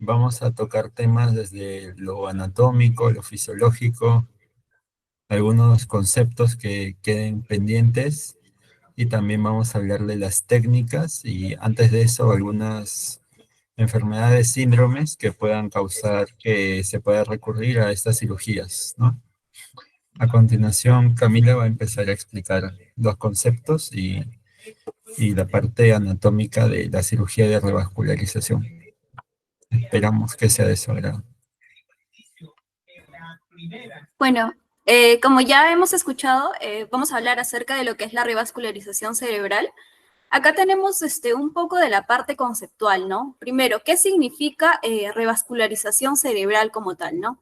Vamos a tocar temas desde lo anatómico, lo fisiológico, algunos conceptos que queden pendientes y también vamos a hablar de las técnicas y antes de eso algunas enfermedades, síndromes que puedan causar que se pueda recurrir a estas cirugías, ¿no? A continuación, Camila va a empezar a explicar los conceptos y la parte anatómica de la cirugía de revascularización. Esperamos que sea de su agrado. Bueno, como ya hemos escuchado, vamos a hablar acerca de lo que es la revascularización cerebral. Acá tenemos un poco de la parte conceptual, ¿no? Primero, ¿qué significa revascularización cerebral como tal, ¿no?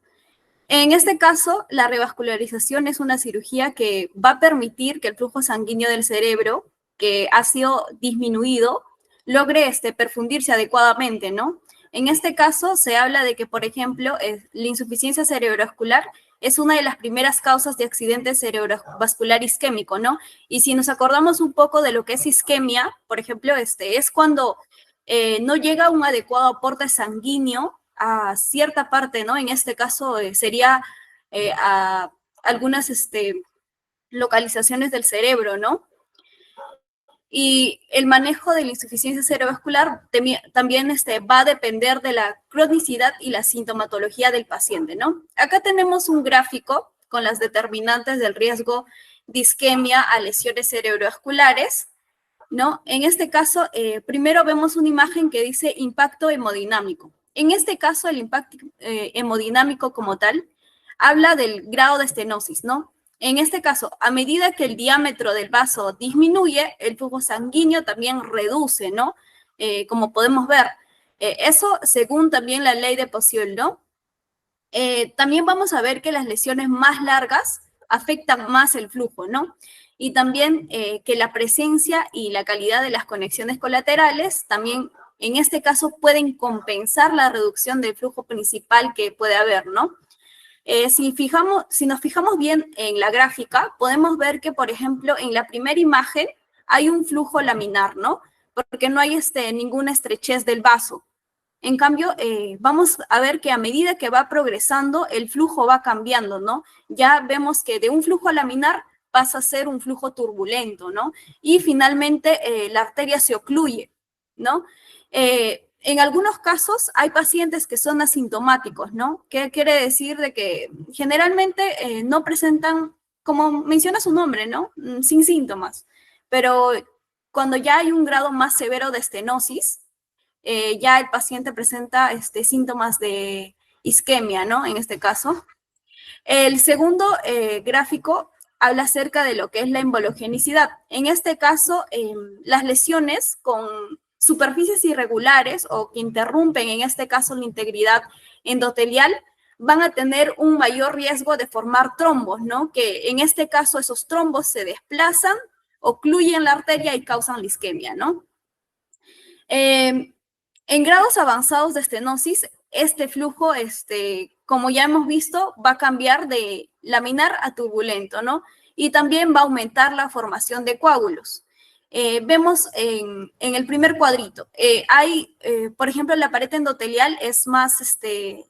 En este caso, la revascularización es una cirugía que va a permitir que el flujo sanguíneo del cerebro, que ha sido disminuido, logre perfundirse adecuadamente, ¿no? En este caso, se habla de que, por ejemplo, la insuficiencia cerebrovascular es una de las primeras causas de accidente cerebrovascular isquémico, ¿no? Y si nos acordamos un poco de lo que es isquemia, por ejemplo, es cuando no llega un adecuado aporte sanguíneo a cierta parte, ¿no? En este caso sería a algunas localizaciones del cerebro, ¿no? Y el manejo de la insuficiencia cerebrovascular también va a depender de la cronicidad y la sintomatología del paciente, ¿no? Acá tenemos un gráfico con las determinantes del riesgo de isquemia a lesiones cerebrovasculares, ¿no? En este caso, primero vemos una imagen que dice impacto hemodinámico. En este caso, el impacto hemodinámico como tal habla del grado de estenosis, ¿no? En este caso, a medida que el diámetro del vaso disminuye, el flujo sanguíneo también reduce, ¿no? Como podemos ver. Eso según también la ley de Poiseuille, ¿no? También vamos a ver que las lesiones más largas afectan más el flujo, ¿no? Y también que la presencia y la calidad de las conexiones colaterales también, en este caso, pueden compensar la reducción del flujo principal que puede haber, ¿no? Si nos fijamos bien en la gráfica, podemos ver que, por ejemplo, en la primera imagen hay un flujo laminar, ¿no? Porque no hay ninguna estrechez del vaso. En cambio, vamos a ver que a medida que va progresando, el flujo va cambiando, ¿no? Ya vemos que de un flujo laminar pasa a ser un flujo turbulento, ¿no? Y finalmente la arteria se ocluye, ¿no? En algunos casos hay pacientes que son asintomáticos, ¿no? ¿Qué quiere decir? De que generalmente no presentan, como menciona su nombre, ¿no? Sin síntomas. Pero cuando ya hay un grado más severo de estenosis, ya el paciente presenta síntomas de isquemia, ¿no? En este caso. El segundo gráfico habla acerca de lo que es la embologenicidad. En este caso, las lesiones con superficies irregulares o que interrumpen, en este caso, la integridad endotelial, van a tener un mayor riesgo de formar trombos, ¿no? Que en este caso esos trombos se desplazan, ocluyen la arteria y causan la isquemia, ¿no? En grados avanzados de estenosis, este flujo, como ya hemos visto, va a cambiar de laminar a turbulento, ¿no? Y también va a aumentar la formación de coágulos. Vemos en el primer cuadrito, por ejemplo, la pared endotelial es más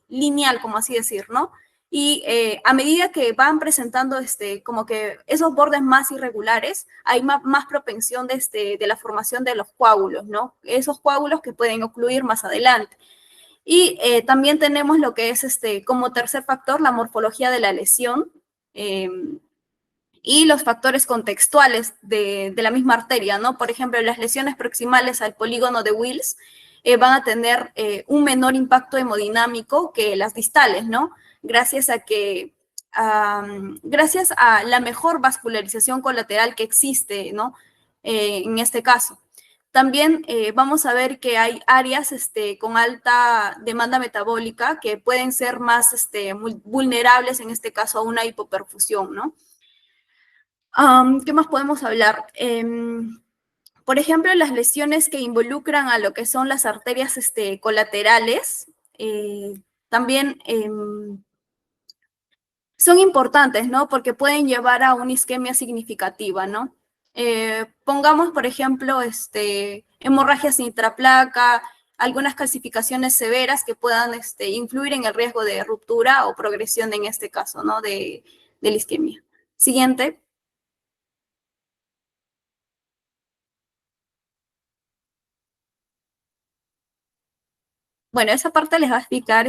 lineal, como así decir, ¿no? Y a medida que van presentando como que esos bordes más irregulares, hay más propensión de la formación de los coágulos, ¿no? Esos coágulos que pueden ocluir más adelante. Y también tenemos lo que es como tercer factor, la morfología de la lesión y los factores contextuales de la misma arteria, ¿no? Por ejemplo, las lesiones proximales al polígono de Wills van a tener un menor impacto hemodinámico que las distales, ¿no? Gracias a la mejor vascularización colateral que existe, ¿no? En este caso. También vamos a ver que hay áreas con alta demanda metabólica que pueden ser más vulnerables, en este caso, a una hipoperfusión, ¿no? ¿Qué más podemos hablar? Por ejemplo, las lesiones que involucran a lo que son las arterias colaterales, también son importantes, ¿no? Porque pueden llevar a una isquemia significativa, ¿no? Pongamos, por ejemplo, hemorragia sin intraplaca, algunas calcificaciones severas que puedan influir en el riesgo de ruptura o progresión en este caso, ¿no? De la isquemia. Siguiente. Bueno, esa parte les va a explicar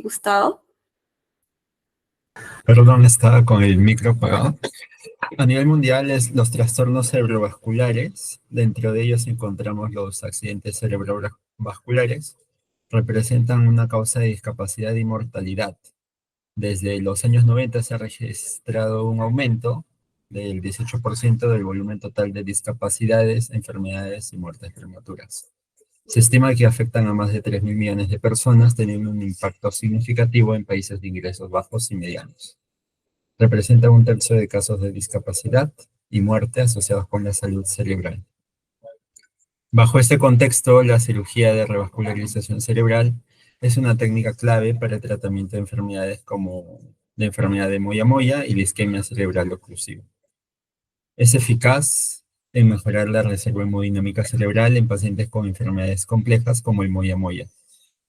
Gustavo. Perdón, estaba con el micro apagado. A nivel mundial, los trastornos cerebrovasculares, dentro de ellos encontramos los accidentes cerebrovasculares, representan una causa de discapacidad y mortalidad. Desde los años 90 se ha registrado un aumento del 18% del volumen total de discapacidades, enfermedades y muertes prematuras. Se estima que afectan a más de 3.000 millones de personas, teniendo un impacto significativo en países de ingresos bajos y medianos. Representa un tercio de casos de discapacidad y muerte asociados con la salud cerebral. Bajo este contexto, la cirugía de revascularización cerebral es una técnica clave para el tratamiento de enfermedades como la enfermedad de Moya-Moya y la isquemia cerebral oclusiva. Es eficaz en mejorar la reserva hemodinámica cerebral en pacientes con enfermedades complejas como el Moya-Moya.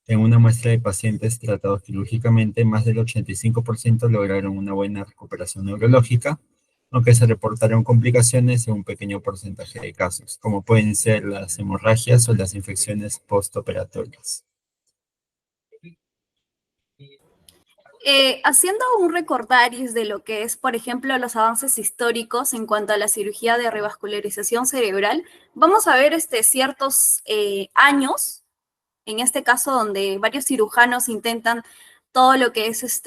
En una muestra de pacientes tratados quirúrgicamente, más del 85% lograron una buena recuperación neurológica, aunque se reportaron complicaciones en un pequeño porcentaje de casos, como pueden ser las hemorragias o las infecciones postoperatorias. Haciendo un recordaris de lo que es, por ejemplo, los avances históricos en cuanto a la cirugía de revascularización cerebral, vamos a ver ciertos años, en este caso donde varios cirujanos intentan todo lo que es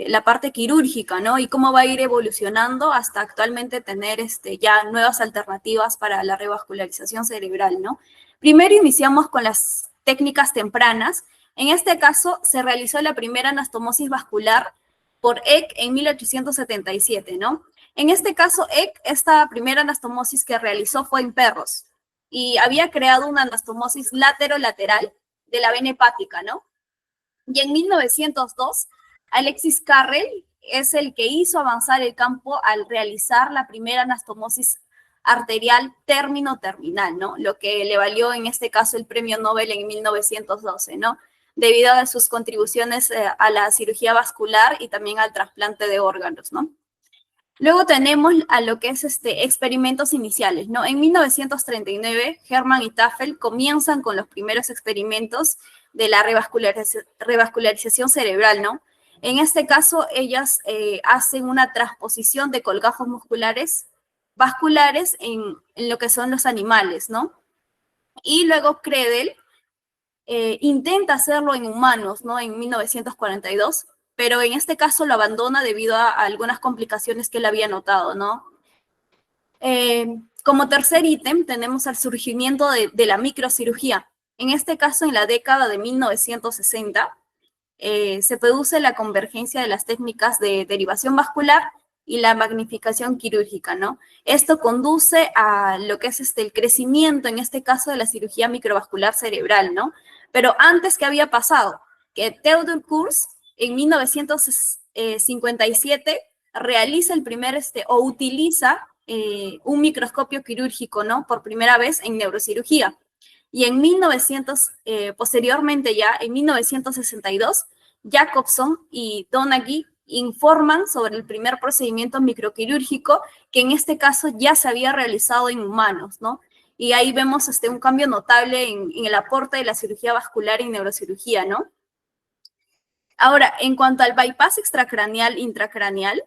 la parte quirúrgica, ¿no? Y cómo va a ir evolucionando hasta actualmente tener ya nuevas alternativas para la revascularización cerebral, ¿no? Primero iniciamos con las técnicas tempranas. En este caso, se realizó la primera anastomosis vascular por Eck en 1877, ¿no? En este caso, Eck, esta primera anastomosis que realizó fue en perros y había creado una anastomosis lateral de la vena hepática, ¿no? Y en 1902, Alexis Carrel es el que hizo avanzar el campo al realizar la primera anastomosis arterial término-terminal, ¿no? Lo que le valió en este caso el premio Nobel en 1912, ¿no? Debido a sus contribuciones a la cirugía vascular y también al trasplante de órganos, ¿no? Luego tenemos a lo que es experimentos iniciales, ¿no? En 1939, Hermann y Tafel comienzan con los primeros experimentos de la revascularización cerebral, ¿no? En este caso, ellas hacen una transposición de colgajos musculares vasculares en lo que son los animales, ¿no? Y luego Credel intenta hacerlo en humanos, ¿no? En 1942, pero en este caso lo abandona debido a algunas complicaciones que él había notado, ¿no? Como tercer ítem tenemos el surgimiento de la microcirugía. En este caso, en la década de 1960, se produce la convergencia de las técnicas de derivación vascular y la magnificación quirúrgica, ¿no? Esto conduce a lo que es el crecimiento, en este caso, de la cirugía microvascular cerebral, ¿no? Pero antes, ¿qué había pasado? Que Theodor Kurz, en 1957, realiza el primer, o utiliza un microscopio quirúrgico, ¿no? Por primera vez en neurocirugía. Y en 1900, posteriormente ya, en 1962, Jacobson y Donaghy informan sobre el primer procedimiento microquirúrgico que en este caso ya se había realizado en humanos, ¿no? Y ahí vemos un cambio notable en el aporte de la cirugía vascular en neurocirugía, ¿no? Ahora, en cuanto al bypass extracraneal intracraneal,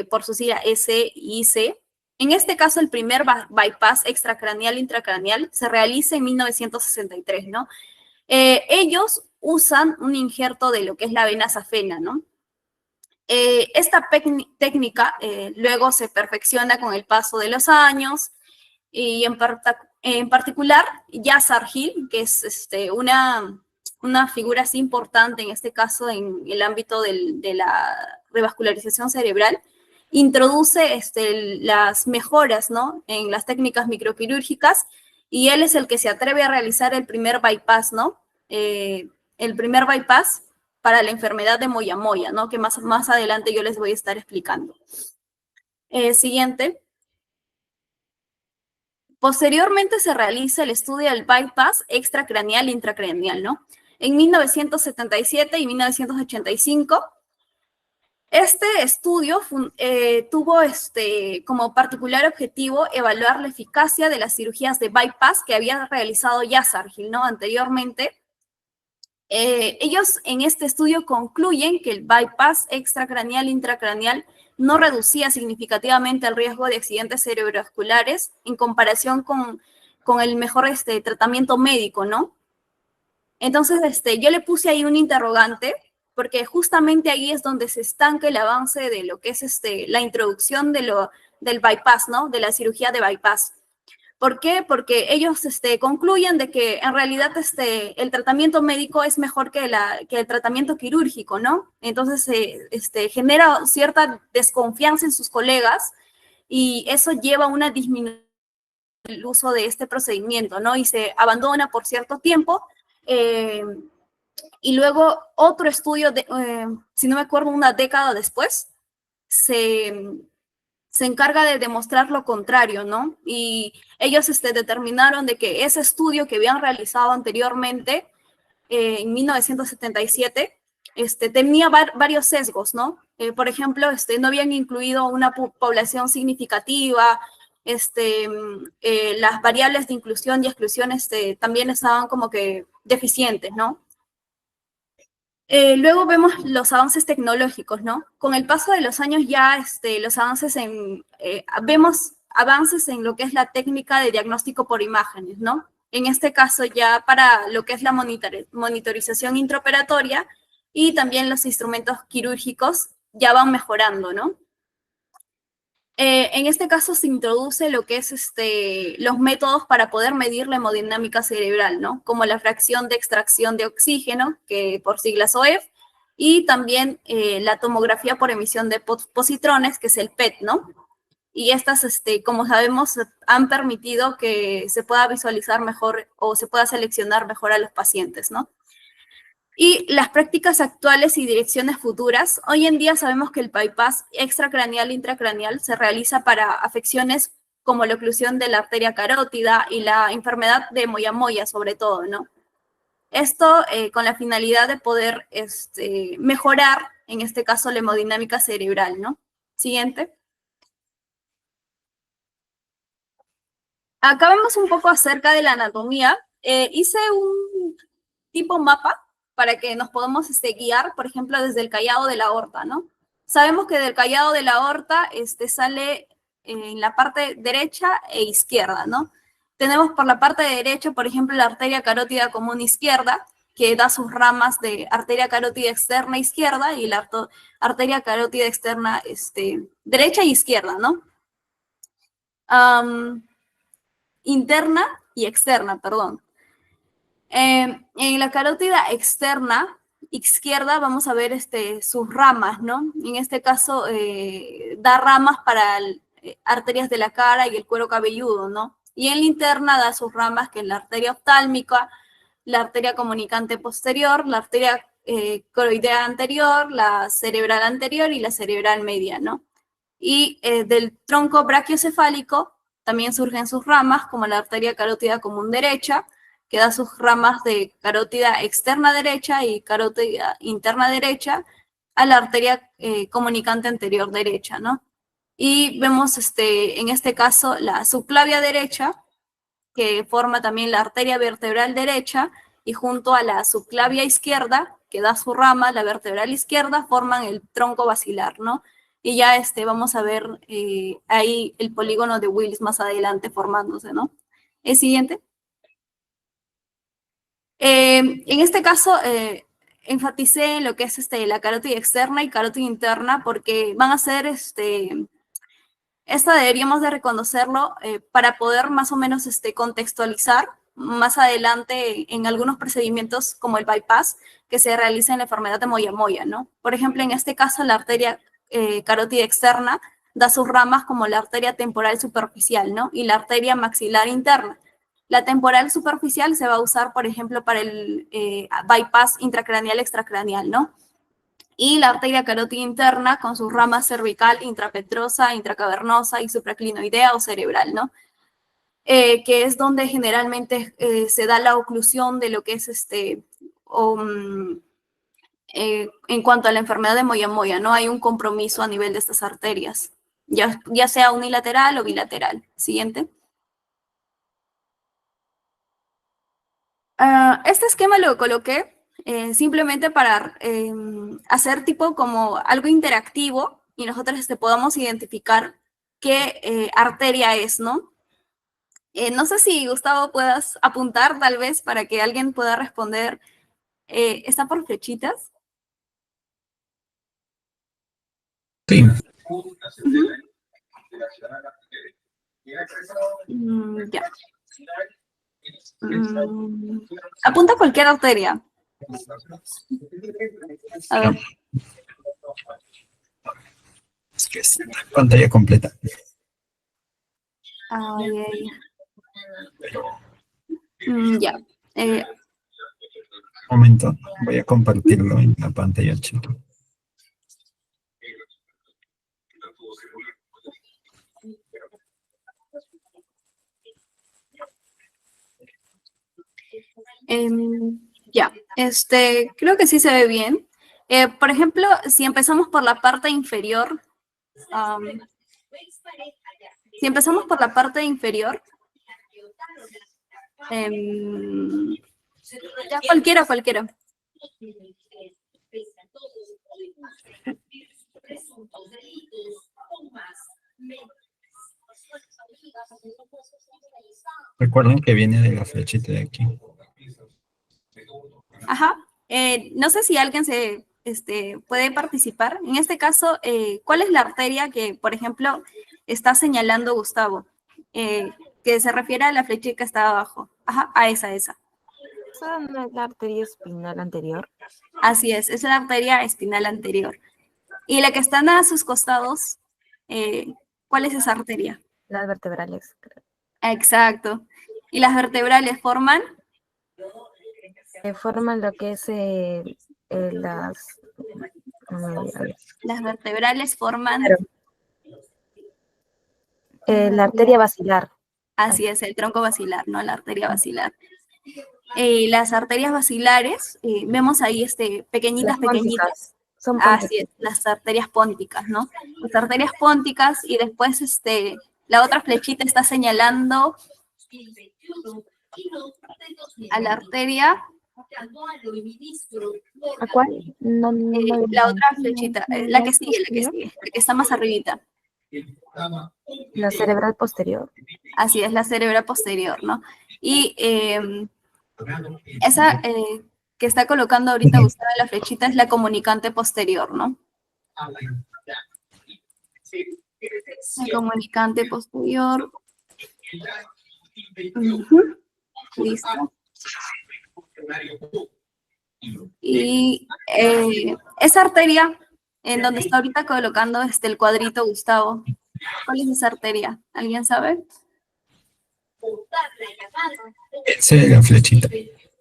por su sigla SIC, en este caso el primer bypass extracraneal intracraneal se realiza en 1963, ¿no? Ellos usan un injerto de lo que es la vena safena, ¿no? Esta técnica luego se perfecciona con el paso de los años y en particular Yassar Gil, que es una figura así importante en este caso en el ámbito de la revascularización cerebral, introduce las mejoras, ¿no? En las técnicas microquirúrgicas y él es el que se atreve a realizar el primer bypass, ¿no? El primer bypass para la enfermedad de Moya-Moya, ¿no? Que más adelante yo les voy a estar explicando. Siguiente. Posteriormente se realiza el estudio del bypass extracraneal e intracraneal, ¿no? En 1977 y 1985, este estudio tuvo como particular objetivo evaluar la eficacia de las cirugías de bypass que había realizado Yasser Argil, ¿no? Anteriormente. Ellos en este estudio concluyen que el bypass extracraneal e intracraneal no reducía significativamente el riesgo de accidentes cerebrovasculares en comparación con el mejor tratamiento médico, ¿no? Entonces, yo le puse ahí un interrogante, porque justamente ahí es donde se estanca el avance de lo que es la introducción del bypass, ¿no? De la cirugía de bypass. ¿Por qué? Porque ellos concluyen de que en realidad el tratamiento médico es mejor que el tratamiento quirúrgico, ¿no? Entonces genera cierta desconfianza en sus colegas y eso lleva a una disminución del uso de este procedimiento, ¿no? Y se abandona por cierto tiempo. Y luego otro estudio, si no me acuerdo, una década después, se encarga de demostrar lo contrario, ¿no? Y ellos determinaron de que ese estudio que habían realizado anteriormente, en 1977, tenía varios sesgos, ¿no? Por ejemplo, no habían incluido una población significativa, las variables de inclusión y exclusión también estaban como que deficientes, ¿no? Luego vemos los avances tecnológicos, ¿no? Con el paso de los años ya los avances vemos avances en lo que es la técnica de diagnóstico por imágenes, ¿no? En este caso ya para lo que es la monitorización intraoperatoria y también los instrumentos quirúrgicos ya van mejorando, ¿no? En este caso se introduce lo que es los métodos para poder medir la hemodinámica cerebral, ¿no? Como la fracción de extracción de oxígeno, que por siglas OEF, y también la tomografía por emisión de positrones, que es el PET, ¿no? Y estas, como sabemos, han permitido que se pueda visualizar mejor o se pueda seleccionar mejor a los pacientes, ¿no? Y las prácticas actuales y direcciones futuras, hoy en día sabemos que el bypass extracraneal e intracraneal se realiza para afecciones como la oclusión de la arteria carótida y la enfermedad de Moyamoya, sobre todo, ¿no? Esto con la finalidad de poder mejorar, en este caso, la hemodinámica cerebral, ¿no? Siguiente. Acá vemos un poco acerca de la anatomía. Hice un tipo mapa para que nos podamos guiar, por ejemplo, desde el callado de la aorta, ¿no? Sabemos que del callado de la aorta sale en la parte derecha e izquierda, ¿no? Tenemos por la parte derecha, por ejemplo, la arteria carótida común izquierda, que da sus ramas de arteria carótida externa izquierda y la arteria carótida externa derecha e izquierda, ¿no? Interna y externa, perdón. En la carótida externa izquierda vamos a ver sus ramas, ¿no? En este caso da ramas para arterias de la cara y el cuero cabelludo, ¿no? Y en la interna da sus ramas, que es la arteria oftálmica, la arteria comunicante posterior, la arteria coroidea anterior, la cerebral anterior y la cerebral media, ¿no? Y del tronco brachiocefálico también surgen sus ramas, como la arteria carótida común derecha, que da sus ramas de carótida externa derecha y carótida interna derecha a la arteria comunicante anterior derecha, ¿no? Y vemos en este caso la subclavia derecha, que forma también la arteria vertebral derecha, y junto a la subclavia izquierda, que da su rama, la vertebral izquierda, forman el tronco basilar, ¿no? Y ya vamos a ver ahí el polígono de Willis más adelante formándose, ¿no? El siguiente. En este caso, enfaticé en lo que es la carótida externa y carótida interna porque van a ser, esta deberíamos de reconocerlo para poder más o menos carontextualizar más adelante en algunos procedimientos como el bypass que se realiza en la enfermedad de Moyamoya, ¿no? Por ejemplo, en este caso, la arteria carótida externa da sus ramas como la arteria temporal superficial, ¿no? Y la arteria maxilar interna. La temporal superficial se va a usar, por ejemplo, para el bypass intracraneal extracraneal, ¿no? Y la arteria carótida interna con sus ramas cervical, intrapetrosa, intracavernosa y supraclinoidea o cerebral, ¿no? que es donde generalmente se da la oclusión de lo que es en cuanto a la enfermedad de moyamoya, ¿no? Hay un compromiso a nivel de estas arterias, ya sea unilateral o bilateral. Siguiente. Este esquema lo coloqué simplemente para hacer tipo como algo interactivo y nosotros podamos identificar qué arteria es, ¿no? No sé si, Gustavo, puedas apuntar tal vez para que alguien pueda responder. ¿Está por flechitas? Sí. Ya. Apunta cualquier arteria. A ver. Es que es pantalla completa. Ya. Un momento, voy a compartirlo en la pantalla chica. Ya, creo que sí se ve bien. Por ejemplo, si empezamos por la parte inferior, ya cualquiera. Recuerden que viene de la flechita de aquí. Ajá. No sé si alguien puede participar. En este caso, ¿cuál es la arteria que, por ejemplo, está señalando Gustavo? Que se refiere a la flechita que está abajo. Ajá, a esa. ¿Esa no es la arteria espinal anterior? Así es la arteria espinal anterior. Y la que están a sus costados, ¿cuál es esa arteria? Las vertebrales, creo. Exacto. ¿Y las vertebrales forman? Forman lo que es Las vertebrales forman... la arteria basilar. Así es, el tronco basilar, ¿no? La arteria basilar. Las arterias basilares, vemos ahí pequeñitas. Son Así es, las arterias pónticas, ¿no? Las arterias pónticas y después la otra flechita está señalando a la arteria. ¿A cuál? No, la otra flechita, la que sigue, la que está más arribita. La cerebral posterior. Así es, la cerebral posterior, ¿no? Y esa que está colocando ahorita Gustavo la flechita es la comunicante posterior, ¿no? La comunicante posterior. Listo. Y esa arteria, en donde está ahorita colocando el cuadrito Gustavo, ¿cuál es esa arteria? ¿Alguien sabe? Esa es la flechita.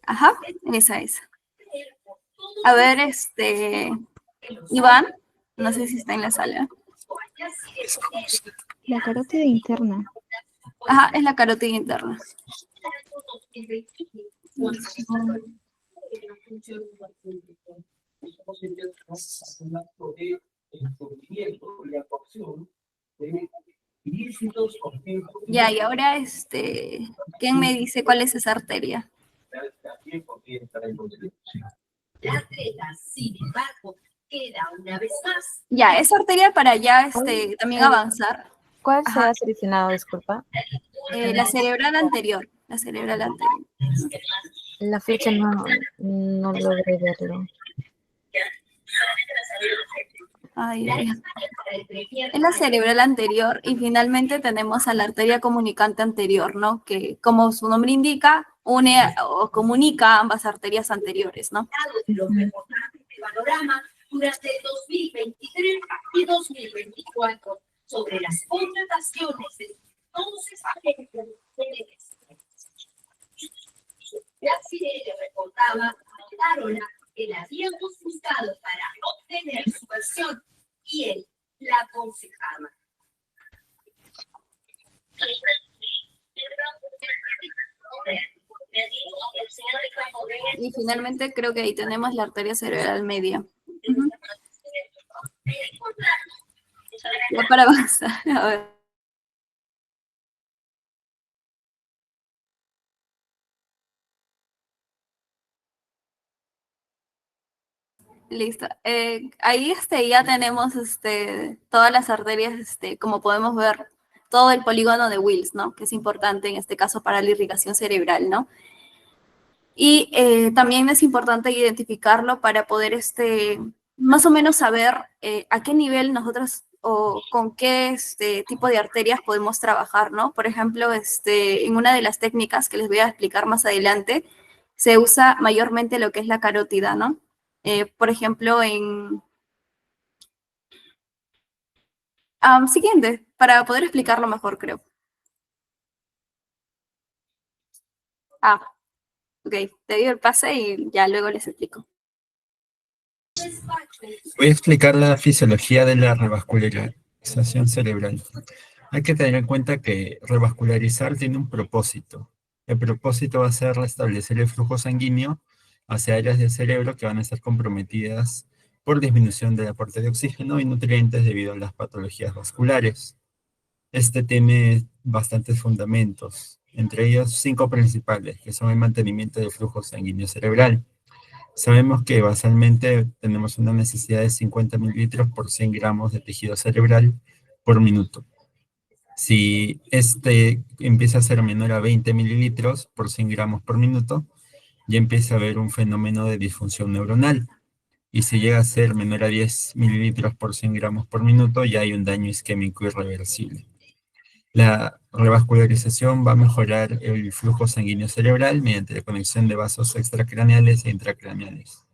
Ajá, esa es. A ver, Iván, no sé si está en la sala. La carótida interna. Ajá, es la carótida interna. Ya, y ahora, ¿quién me dice cuál es esa arteria? La atleta, sin embargo, queda una vez más. Ya, esa arteria para ya también avanzar. ¿Cuál se ha seleccionado, disculpa? La cerebral anterior. La cerebral anterior. La flecha no logré verlo. Es la cerebral anterior y finalmente tenemos a la arteria comunicante anterior, ¿no? Que como su nombre indica, une o comunica ambas arterias anteriores, ¿no? Panorama durante 2023 y 2024 sobre las contrataciones de entonces la sirena reportaba a Darola que la habíamos buscado para obtener su versión y él la aconsejaba. Y finalmente creo que ahí tenemos la arteria cerebral media. Ujú. Ya para avanzar, a ver. Listo. Ahí ya tenemos todas las arterias, como podemos ver, todo el polígono de Wills, ¿no? Que es importante en este caso para la irrigación cerebral, ¿no? Y también es importante identificarlo para poder más o menos saber a qué nivel nosotros o con qué tipo de arterias podemos trabajar, ¿no? Por ejemplo, en una de las técnicas que les voy a explicar más adelante, se usa mayormente lo que es la carótida, ¿no? Por ejemplo, siguiente, para poder explicarlo mejor, creo. Ok, te doy el pase y ya luego les explico. Voy a explicar la fisiología de la revascularización cerebral. Hay que tener en cuenta que revascularizar tiene un propósito. El propósito va a ser restablecer el flujo sanguíneo hacia áreas del cerebro que van a estar comprometidas por disminución del aporte de oxígeno y nutrientes debido a las patologías vasculares. Este tiene bastantes fundamentos, entre ellos 5 principales, que son el mantenimiento del flujo sanguíneo cerebral. Sabemos que basalmente tenemos una necesidad de 50 mililitros por 100 gramos de tejido cerebral por minuto. Si este empieza a ser menor a 20 mililitros por 100 gramos por minuto, ya empieza a haber un fenómeno de disfunción neuronal. Y si llega a ser menor a 10 mililitros por 100 gramos por minuto, ya hay un daño isquémico irreversible. La revascularización va a mejorar el flujo sanguíneo cerebral mediante la conexión de vasos extracraneales e intracraneales.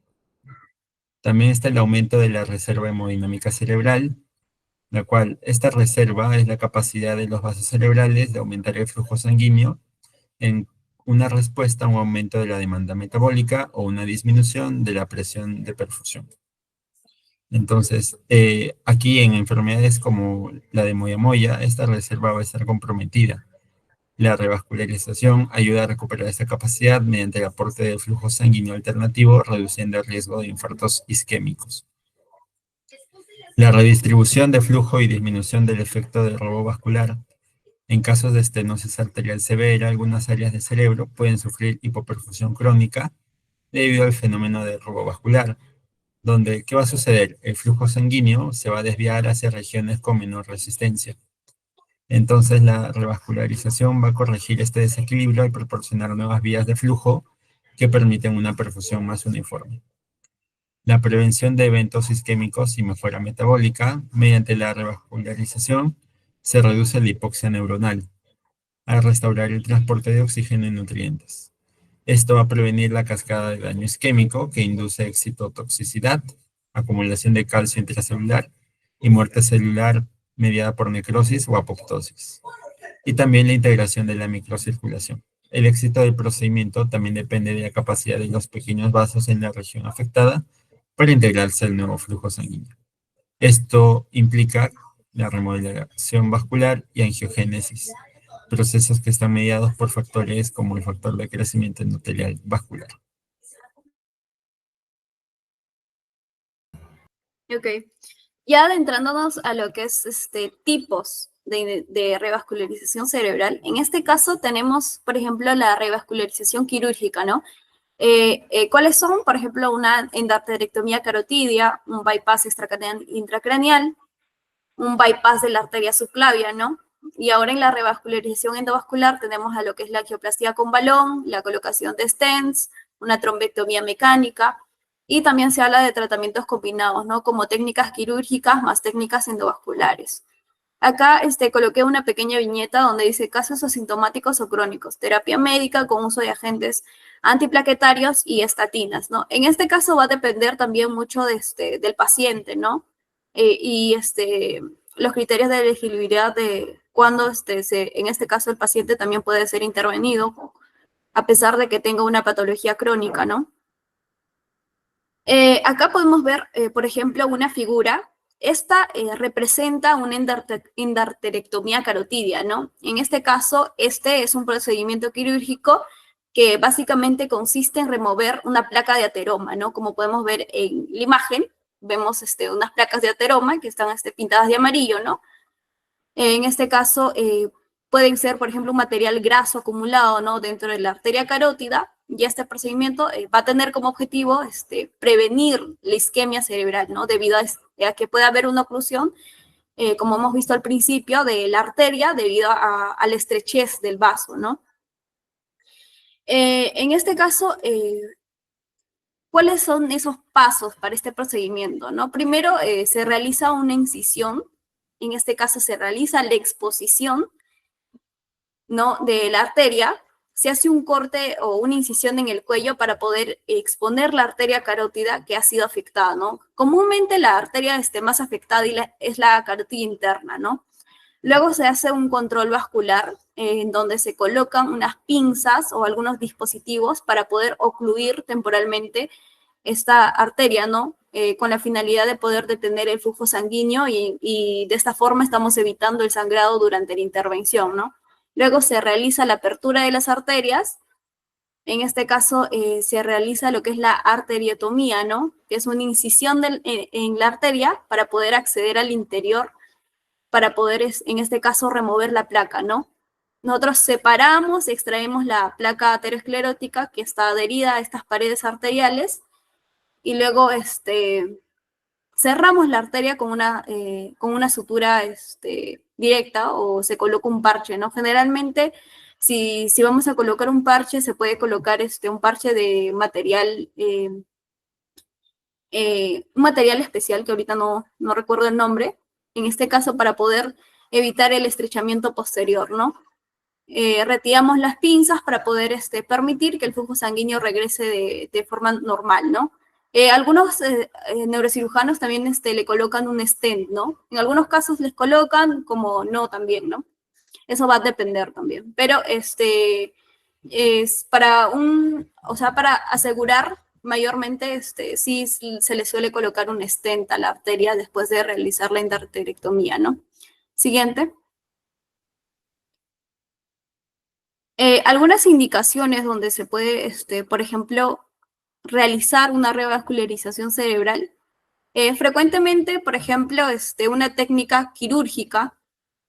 También está el aumento de la reserva hemodinámica cerebral, la cual esta reserva es la capacidad de los vasos cerebrales de aumentar el flujo sanguíneo en una respuesta a un aumento de la demanda metabólica o una disminución de la presión de perfusión. Entonces, aquí en enfermedades como la de moyamoya, esta reserva va a estar comprometida. La revascularización ayuda a recuperar esta capacidad mediante el aporte de flujo sanguíneo alternativo, reduciendo el riesgo de infartos isquémicos. La redistribución de flujo y disminución del efecto de robo vascular. En casos de estenosis arterial severa, algunas áreas del cerebro pueden sufrir hipoperfusión crónica debido al fenómeno de robo vascular, donde, ¿qué va a suceder? El flujo sanguíneo se va a desviar hacia regiones con menor resistencia. Entonces, la revascularización va a corregir este desequilibrio y proporcionar nuevas vías de flujo que permiten una perfusión más uniforme. La prevención de eventos isquémicos y mejora metabólica. Mediante la revascularización se reduce la hipoxia neuronal al restaurar el transporte de oxígeno y nutrientes. Esto va a prevenir la cascada de daño isquémico que induce excitotoxicidad, acumulación de calcio intracelular y muerte celular mediada por necrosis o apoptosis. Y también la integración de la microcirculación. El éxito del procedimiento también depende de la capacidad de los pequeños vasos en la región afectada para integrarse al nuevo flujo sanguíneo. Esto implica la remodelación vascular y angiogénesis, procesos que están mediados por factores como el factor de crecimiento endotelial vascular. Ok. Ya adentrándonos a lo que es tipos de revascularización cerebral, en este caso tenemos, por ejemplo, la revascularización quirúrgica, ¿no? ¿Cuáles son? Por ejemplo, una endarterectomía carotidia, un bypass intracraneal, un bypass de la arteria subclavia, ¿no? Y ahora en la revascularización endovascular tenemos a lo que es la angioplastia con balón, la colocación de stents, una trombectomía mecánica, y también se habla de tratamientos combinados, ¿no? Como técnicas quirúrgicas más técnicas endovasculares. Acá coloqué una pequeña viñeta donde dice casos asintomáticos o crónicos, terapia médica con uso de agentes antiplaquetarios y estatinas, ¿no? En este caso va a depender también mucho del paciente, ¿no? Y los criterios de elegibilidad de cuándo, en este caso, el paciente también puede ser intervenido, a pesar de que tenga una patología crónica, ¿no? Acá podemos ver, por ejemplo, una figura. Esta representa una endarterectomía carotidia, ¿no? En este caso, este es un procedimiento quirúrgico que básicamente consiste en remover una placa de ateroma, ¿no? Como podemos ver en la imagen, vemos unas placas de ateroma que están pintadas de amarillo, ¿no? En este caso, pueden ser, por ejemplo, un material graso acumulado, ¿no? Dentro de la arteria carótida, y este procedimiento va a tener como objetivo prevenir la isquemia cerebral, ¿no? Debido a que puede haber una oclusión, como hemos visto al principio, de la arteria debido a la estrechez del vaso, ¿no? En este caso, ¿cuáles son esos pasos para este procedimiento, no? Primero, se realiza una incisión, en este caso se realiza la exposición, ¿no? De la arteria, se hace un corte o una incisión en el cuello para poder exponer la arteria carótida que ha sido afectada, ¿no? Comúnmente la arteria más afectada es la carótida interna, ¿no? Luego se hace un control vascular en donde se colocan unas pinzas o algunos dispositivos para poder ocluir temporalmente esta arteria, ¿no? Con la finalidad de poder detener el flujo sanguíneo y de esta forma estamos evitando el sangrado durante la intervención, ¿no? Luego se realiza la apertura de las arterias. En este caso se realiza lo que es la arteriotomía, ¿no? Que es una incisión en la arteria para poder acceder al interior, para poder, en este caso, remover la placa, ¿no? Nosotros separamos, extraemos la placa aterosclerótica que está adherida a estas paredes arteriales y luego cerramos la arteria con una sutura directa o se coloca un parche, ¿no? Generalmente, si vamos a colocar un parche, se puede colocar un parche de material, un material especial que ahorita no recuerdo el nombre, en este caso para poder evitar el estrechamiento posterior, ¿no? Retiramos las pinzas para poder permitir que el flujo sanguíneo regrese de forma normal, ¿no? Algunos neurocirujanos también le colocan un stent, ¿no? En algunos casos les colocan, como no también, ¿no? Eso va a depender también. Pero es para para asegurar mayormente, sí se le suele colocar un stent a la arteria después de realizar la arteriectomía, ¿no? Siguiente. Algunas indicaciones donde se puede, por ejemplo, realizar una revascularización cerebral. Frecuentemente, por ejemplo, una técnica quirúrgica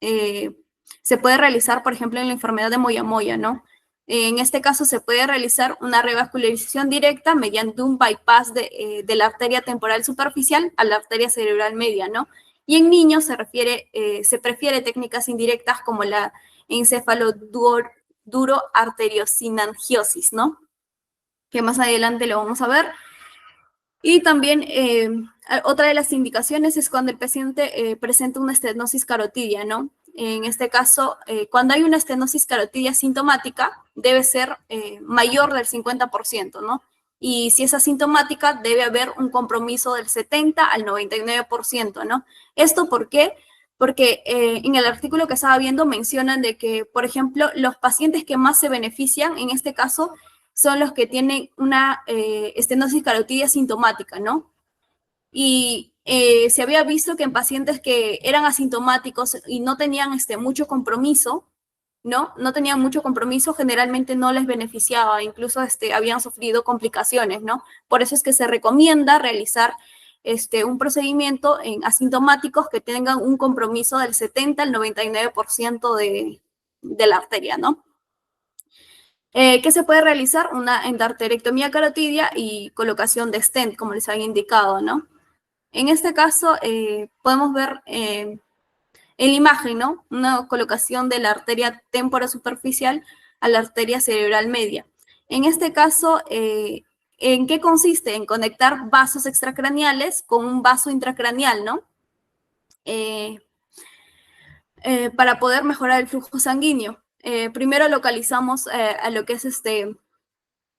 se puede realizar, por ejemplo, en la enfermedad de Moyamoya, ¿no? En este caso se puede realizar una revascularización directa mediante un bypass de la arteria temporal superficial a la arteria cerebral media, ¿no? Y en niños se prefiere técnicas indirectas como la encefaloduroarteriosinangiosis, ¿no? Que más adelante lo vamos a ver. Y también otra de las indicaciones es cuando el paciente presenta una estenosis carotidia, ¿no? En este caso, cuando hay una estenosis carotidia sintomática, debe ser mayor del 50%, ¿no? Y si es asintomática, debe haber un compromiso del 70 al 99%, ¿no? ¿Esto por qué? Porque en el artículo que estaba viendo mencionan de que, por ejemplo, los pacientes que más se benefician, en este caso, son los que tienen una estenosis carotidia sintomática, ¿no? Y se había visto que en pacientes que eran asintomáticos y no tenían mucho compromiso, ¿no? No tenían mucho compromiso, generalmente no les beneficiaba, incluso habían sufrido complicaciones, ¿no? Por eso es que se recomienda realizar un procedimiento en asintomáticos que tengan un compromiso del 70 al 99% de la arteria, ¿no? ¿Qué se puede realizar? Una endarterectomía carotidia y colocación de stent, como les había indicado, ¿no? En este caso, podemos ver en la imagen, ¿no? Una colocación de la arteria temporasuperficial a la arteria cerebral media. En este caso, ¿en qué consiste? En conectar vasos extracraneales con un vaso intracraneal, ¿no? Para poder mejorar el flujo sanguíneo. Primero localizamos a lo que es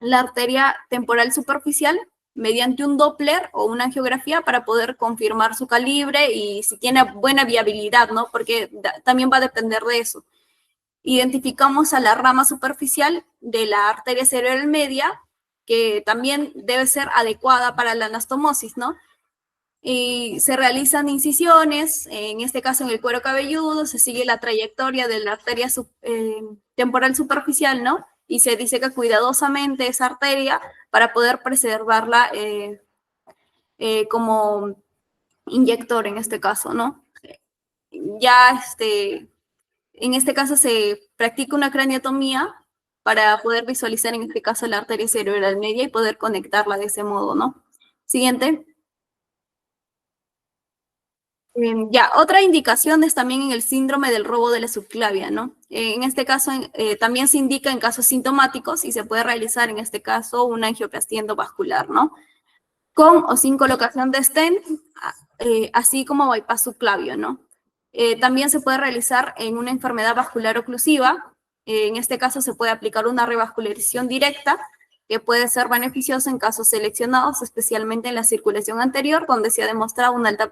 la arteria temporal superficial mediante un Doppler o una angiografía para poder confirmar su calibre y si tiene buena viabilidad, ¿no? Porque también va a depender de eso. Identificamos a la rama superficial de la arteria cerebral media, que también debe ser adecuada para la anastomosis, ¿no? Y se realizan incisiones, en este caso en el cuero cabelludo, se sigue la trayectoria de la arteria temporal superficial, ¿no? y se diseca cuidadosamente esa arteria para poder preservarla como inyector en este caso, ¿no? Ya en este caso se practica una craniotomía para poder visualizar en este caso la arteria cerebral media y poder conectarla de ese modo, ¿no? Siguiente. Ya, otra indicación es también en el síndrome del robo de la subclavia, ¿no? En este caso también se indica en casos sintomáticos y se puede realizar en este caso una angioplastía endovascular, ¿no? Con o sin colocación de stent, así como bypass subclavio, ¿no? También se puede realizar en una enfermedad vascular oclusiva. En este caso se puede aplicar una revascularización directa que puede ser beneficiosa en casos seleccionados, especialmente en la circulación anterior, donde se ha demostrado un alto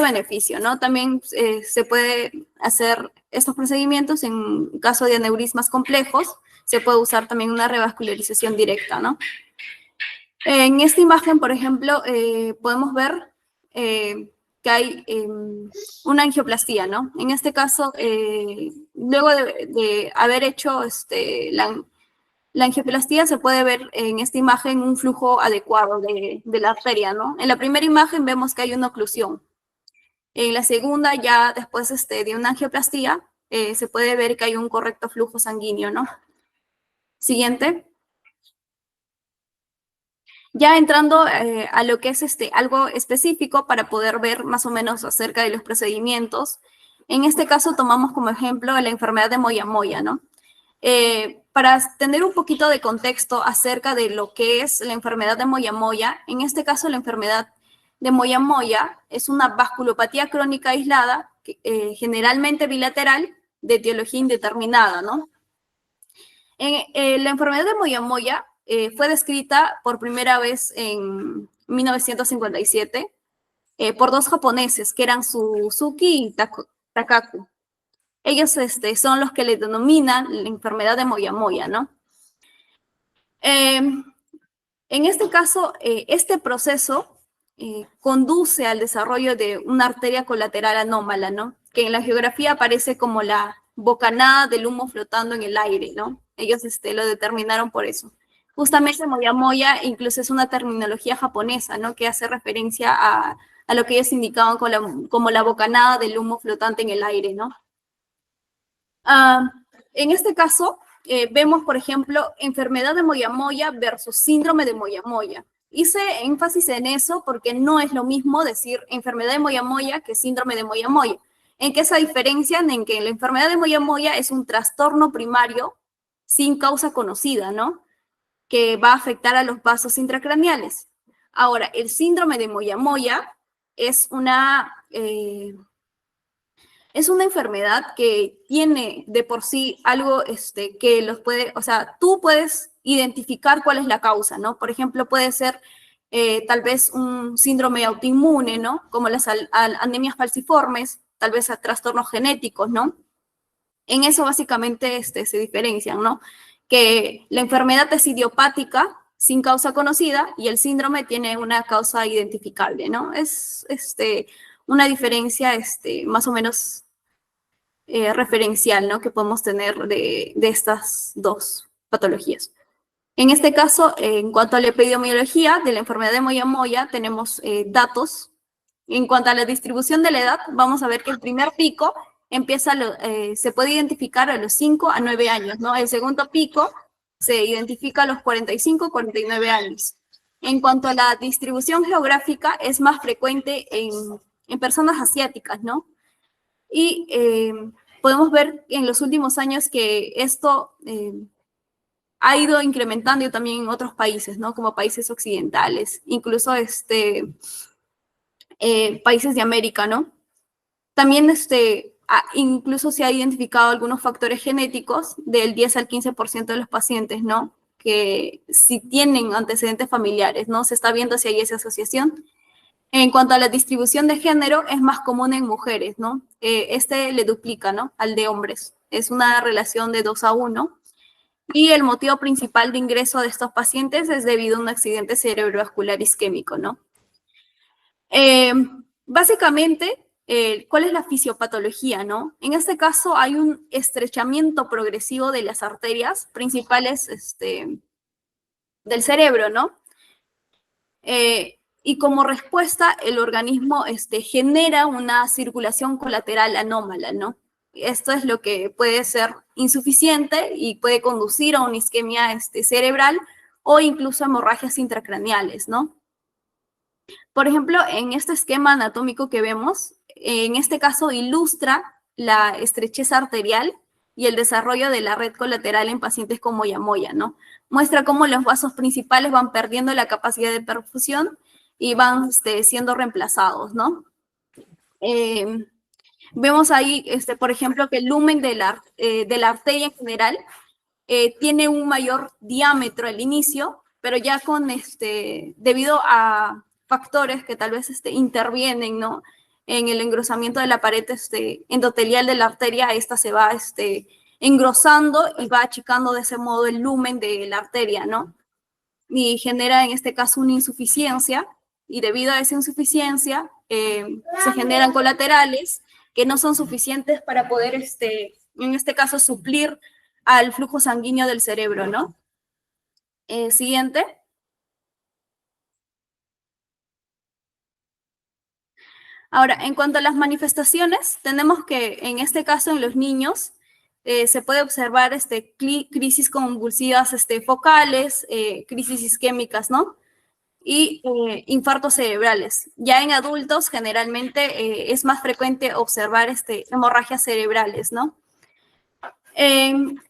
beneficio, ¿no? También se puede hacer estos procedimientos en caso de aneurismas complejos, se puede usar también una revascularización directa, ¿no? En esta imagen, por ejemplo, podemos ver que hay una angioplastía, ¿no? En este caso, luego de haber hecho la angioplastía, se puede ver en esta imagen un flujo adecuado de la arteria, ¿no? En la primera imagen vemos que hay una oclusión. En la segunda, ya después de una angioplastía, se puede ver que hay un correcto flujo sanguíneo, ¿no? Siguiente. Ya entrando a lo que es algo específico para poder ver más o menos acerca de los procedimientos. En este caso tomamos como ejemplo la enfermedad de Moyamoya, ¿no? Para tener un poquito de contexto acerca de lo que es la enfermedad de Moyamoya, en este caso la enfermedad de Moyamoya es una vasculopatía crónica aislada, generalmente bilateral, de etiología indeterminada, ¿no? La enfermedad de Moyamoya fue descrita por primera vez en 1957 por dos japoneses, que eran Suzuki y Takaku. Ellos son los que le denominan la enfermedad de Moyamoya, ¿no? En este caso, este proceso conduce al desarrollo de una arteria colateral anómala, ¿no? Que en la geografía aparece como la bocanada del humo flotando en el aire, ¿no? Ellos lo determinaron por eso. Justamente Moyamoya incluso es una terminología japonesa, ¿no? Que hace referencia a lo que ellos indicaban como la bocanada del humo flotante en el aire, ¿no? En este caso, vemos, por ejemplo, enfermedad de Moyamoya versus síndrome de Moyamoya. Hice énfasis en eso porque no es lo mismo decir enfermedad de Moyamoya que síndrome de Moyamoya. ¿En qué se diferencian? En que la enfermedad de Moyamoya es un trastorno primario sin causa conocida, ¿no? Que va a afectar a los vasos intracraneales. Ahora, el síndrome de Moyamoya es una enfermedad que tiene de por sí algo que los puede, o sea, tú puedes identificar cuál es la causa, ¿no? Por ejemplo, puede ser tal vez un síndrome autoinmune, ¿no? Como las anemias falciformes, tal vez a trastornos genéticos, ¿no? En eso básicamente se diferencian, ¿no? Que la enfermedad es idiopática, sin causa conocida, y el síndrome tiene una causa identificable, ¿no? Es una diferencia más o menos referencial, ¿no? Que podemos tener de estas dos patologías. En este caso, en cuanto a la epidemiología de la enfermedad de Moyamoya, tenemos datos. En cuanto a la distribución de la edad, vamos a ver que el primer pico se puede identificar a los 5 a 9 años, ¿no? El segundo pico se identifica a los 45, 49 años. En cuanto a la distribución geográfica, es más frecuente en personas asiáticas, ¿no? Y podemos ver en los últimos años que esto ha ido incrementando también en otros países, ¿no? Como países occidentales, incluso países de América, ¿no? También incluso se ha identificado algunos factores genéticos del 10 al 15% de los pacientes, ¿no? Que si tienen antecedentes familiares, ¿no? Se está viendo si hay esa asociación. En cuanto a la distribución de género, es más común en mujeres, ¿no? Le duplica, ¿no? Al de hombres. Es una relación de 2 a 1. Y el motivo principal de ingreso de estos pacientes es debido a un accidente cerebrovascular isquémico, ¿no? Básicamente, ¿cuál es la fisiopatología, no? En este caso hay un estrechamiento progresivo de las arterias principales del cerebro, ¿no? Y como respuesta, el organismo genera una circulación colateral anómala, ¿no? Esto es lo que puede ser insuficiente y puede conducir a una isquemia cerebral o incluso hemorragias intracraneales, ¿no? Por ejemplo, en este esquema anatómico que vemos, en este caso ilustra la estrechez arterial y el desarrollo de la red colateral en pacientes con moyamoya, ¿no? Muestra cómo los vasos principales van perdiendo la capacidad de perfusión y van siendo reemplazados, ¿no? Vemos ahí, por ejemplo, que el lumen de la arteria en general tiene un mayor diámetro al inicio, pero ya con debido a factores que tal vez intervienen, ¿no? En el engrosamiento de la pared endotelial de la arteria, esta se va engrosando y va achicando de ese modo el lumen de la arteria, ¿no? Y genera en este caso una insuficiencia, y debido a esa insuficiencia se generan colaterales que no son suficientes para poder, en este caso, suplir al flujo sanguíneo del cerebro, ¿no? Siguiente. Ahora, en cuanto a las manifestaciones, tenemos que en este caso en los niños se puede observar crisis convulsivas focales, crisis isquémicas, ¿no? Y infartos cerebrales. Ya en adultos generalmente es más frecuente observar hemorragias cerebrales, ¿no? Un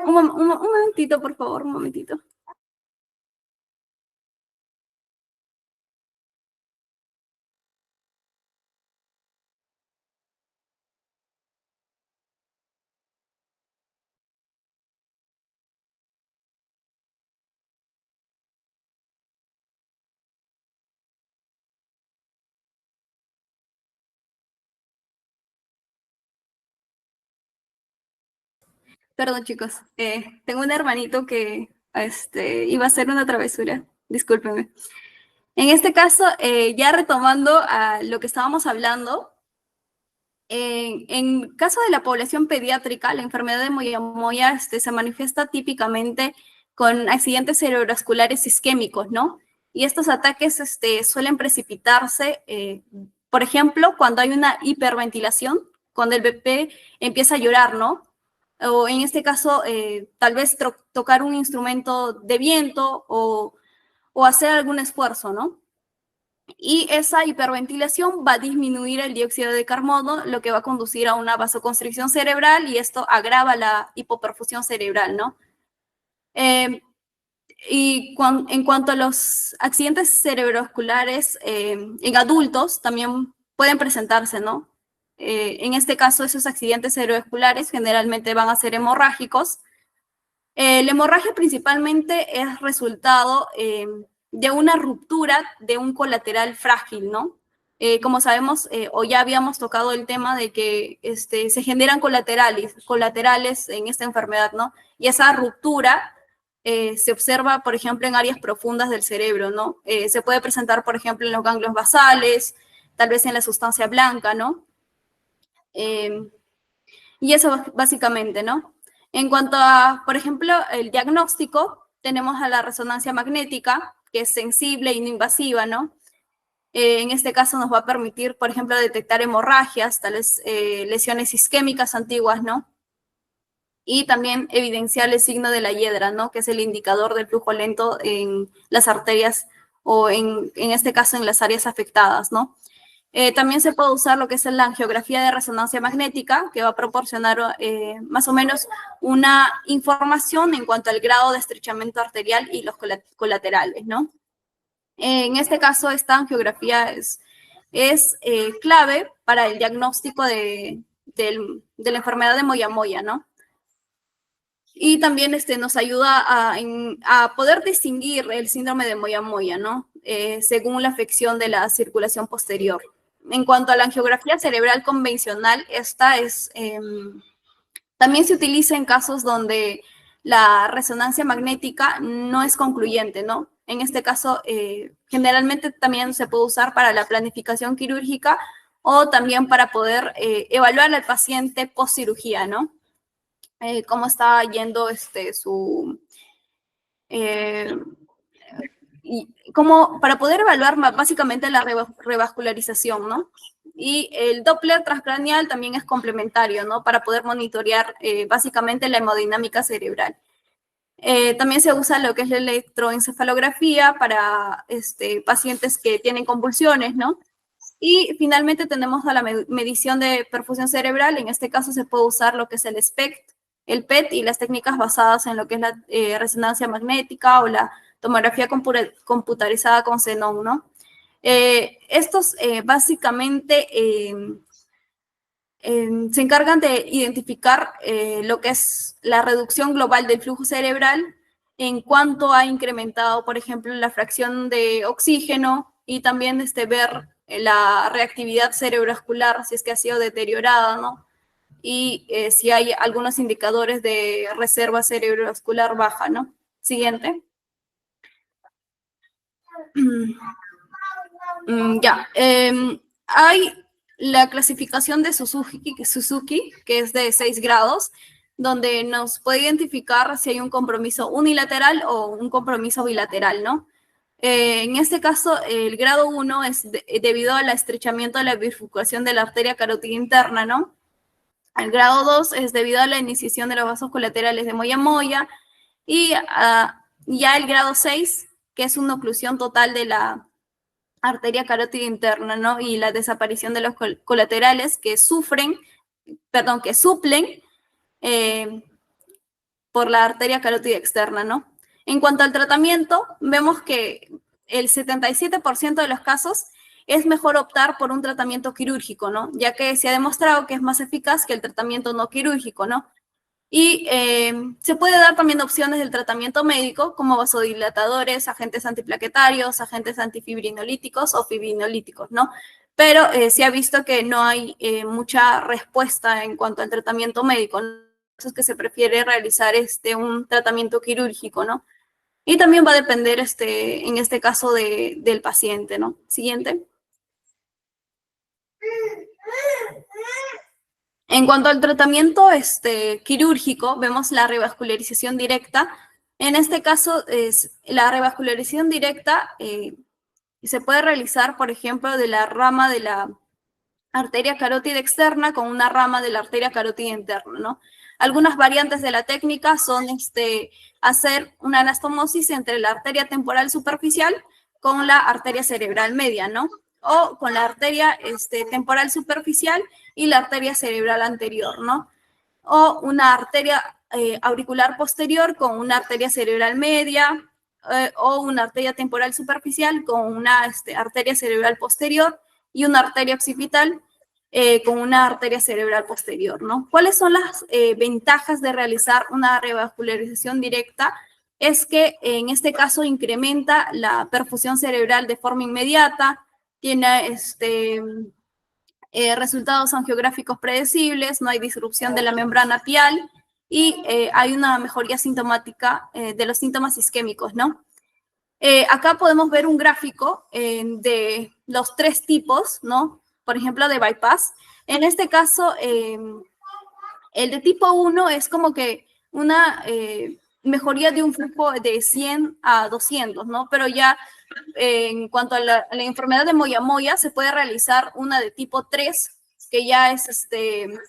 momentito, por favor, un momentito. Perdón, chicos. Tengo un hermanito que iba a hacer una travesura. Discúlpenme. En este caso, ya retomando a lo que estábamos hablando, en caso de la población pediátrica, la enfermedad de moyamoya se manifiesta típicamente con accidentes cerebrovasculares isquémicos, ¿no? Y estos ataques suelen precipitarse, por ejemplo, cuando hay una hiperventilación, cuando el bebé empieza a llorar, ¿no? O en este caso, tal vez tocar un instrumento de viento o hacer algún esfuerzo, ¿no? Y esa hiperventilación va a disminuir el dióxido de carbono, lo que va a conducir a una vasoconstricción cerebral y esto agrava la hipoperfusión cerebral, ¿no? En cuanto a los accidentes cerebrovasculares en adultos, también pueden presentarse, ¿no? En este caso, esos accidentes cerebrovasculares generalmente van a ser hemorrágicos. La hemorragia principalmente es resultado de una ruptura de un colateral frágil, ¿no? Como sabemos, o ya habíamos tocado el tema de que se generan colaterales en esta enfermedad, ¿no? Y esa ruptura se observa, por ejemplo, en áreas profundas del cerebro, ¿no? Se puede presentar, por ejemplo, en los ganglios basales, tal vez en la sustancia blanca, ¿no? Y eso básicamente, ¿no? En cuanto a, por ejemplo, el diagnóstico, tenemos a la resonancia magnética, que es sensible y no invasiva, ¿no? En este caso nos va a permitir, por ejemplo, detectar hemorragias, tales lesiones isquémicas antiguas, ¿no? Y también evidenciar el signo de la hiedra, ¿no? Que es el indicador del flujo lento en las arterias o en este caso en las áreas afectadas, ¿no? También se puede usar lo que es la angiografía de resonancia magnética, que va a proporcionar más o menos una información en cuanto al grado de estrechamiento arterial y los colaterales, ¿no? En este caso, esta angiografía es clave para el diagnóstico de la enfermedad de moyamoya, ¿no? Y también nos ayuda a poder distinguir el síndrome de moyamoya, ¿no? Según la afección de la circulación posterior. En cuanto a la angiografía cerebral convencional, esta también se utiliza en casos donde la resonancia magnética no es concluyente, ¿no? En este caso, generalmente también se puede usar para la planificación quirúrgica o también para poder evaluar al paciente post cirugía, ¿no? Cómo está yendo y como para poder evaluar básicamente la revascularización, ¿no? Y el Doppler transcraneal también es complementario, ¿no? Para poder monitorear básicamente la hemodinámica cerebral. También se usa lo que es la electroencefalografía para pacientes que tienen convulsiones, ¿no? Y finalmente tenemos a la medición de perfusión cerebral. En este caso se puede usar lo que es el SPECT, el PET y las técnicas basadas en lo que es la resonancia magnética o la tomografía computarizada con xenón, ¿no? Estos básicamente se encargan de identificar lo que es la reducción global del flujo cerebral en cuanto ha incrementado, por ejemplo, la fracción de oxígeno y también ver la reactividad cerebrovascular, si es que ha sido deteriorada, ¿no? Y si hay algunos indicadores de reserva cerebrovascular baja, ¿no? Siguiente. Ya. Hay la clasificación de Suzuki, que es de 6 grados, donde nos puede identificar si hay un compromiso unilateral o un compromiso bilateral, ¿no? En este caso, el grado 1 es debido al estrechamiento de la bifurcación de la arteria carótida interna, ¿no? El grado 2 es debido a la iniciación de los vasos colaterales de Moya-Moya. Y ya el grado 6, que es una oclusión total de la arteria carótida interna, ¿no? Y la desaparición de los colaterales que suplen por la arteria carótida externa, ¿no? En cuanto al tratamiento, vemos que el 77% de los casos es mejor optar por un tratamiento quirúrgico, ¿no? Ya que se ha demostrado que es más eficaz que el tratamiento no quirúrgico, ¿no? Y se puede dar también opciones del tratamiento médico, como vasodilatadores, agentes antiplaquetarios, agentes antifibrinolíticos o fibrinolíticos, ¿no? Pero se ha visto que no hay mucha respuesta en cuanto al tratamiento médico, ¿no? Eso es que se prefiere realizar un tratamiento quirúrgico, ¿no? Y también va a depender, en este caso, del paciente, ¿no? Siguiente. En cuanto al tratamiento quirúrgico, vemos la revascularización directa. En este caso, la revascularización directa se puede realizar, por ejemplo, de la rama de la arteria carótida externa con una rama de la arteria carótida interna, ¿no? Algunas variantes de la técnica son hacer una anastomosis entre la arteria temporal superficial con la arteria cerebral media, ¿no? O con la arteria temporal superficial y la arteria cerebral anterior, ¿no? O una arteria auricular posterior con una arteria cerebral media, o una arteria temporal superficial con una arteria cerebral posterior y una arteria occipital con una arteria cerebral posterior, ¿no? ¿Cuáles son las ventajas de realizar una revascularización directa? Es que en este caso incrementa la perfusión cerebral de forma inmediata, tiene resultados angiográficos predecibles, no hay disrupción de la membrana pial y hay una mejoría sintomática de los síntomas isquémicos, ¿no? Acá podemos ver un gráfico de los 3 tipos, ¿no? Por ejemplo, de bypass. En este caso, el de tipo 1 es como que una mejoría de un flujo de 100 a 200, ¿no? Pero ya en cuanto a la enfermedad de Moya-Moya, se puede realizar una de tipo 3, que ya es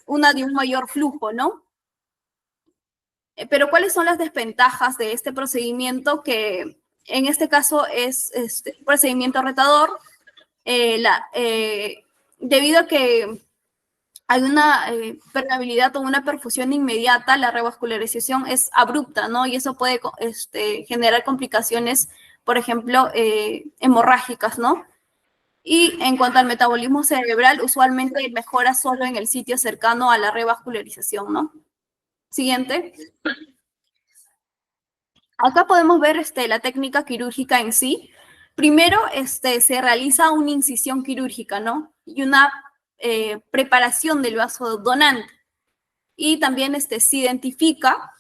una de un mayor flujo, ¿no? Pero ¿cuáles son las desventajas de este procedimiento? Que en este caso es un procedimiento retador, debido a que hay una permeabilidad o una perfusión inmediata, la revascularización es abrupta, ¿no? Y eso puede generar complicaciones, por ejemplo, hemorrágicas, ¿no? Y en cuanto al metabolismo cerebral, usualmente mejora solo en el sitio cercano a la revascularización, ¿no? Siguiente. Acá podemos ver la técnica quirúrgica en sí. Primero, se realiza una incisión quirúrgica, ¿no? Y una preparación del vaso donante. Y también se identifica,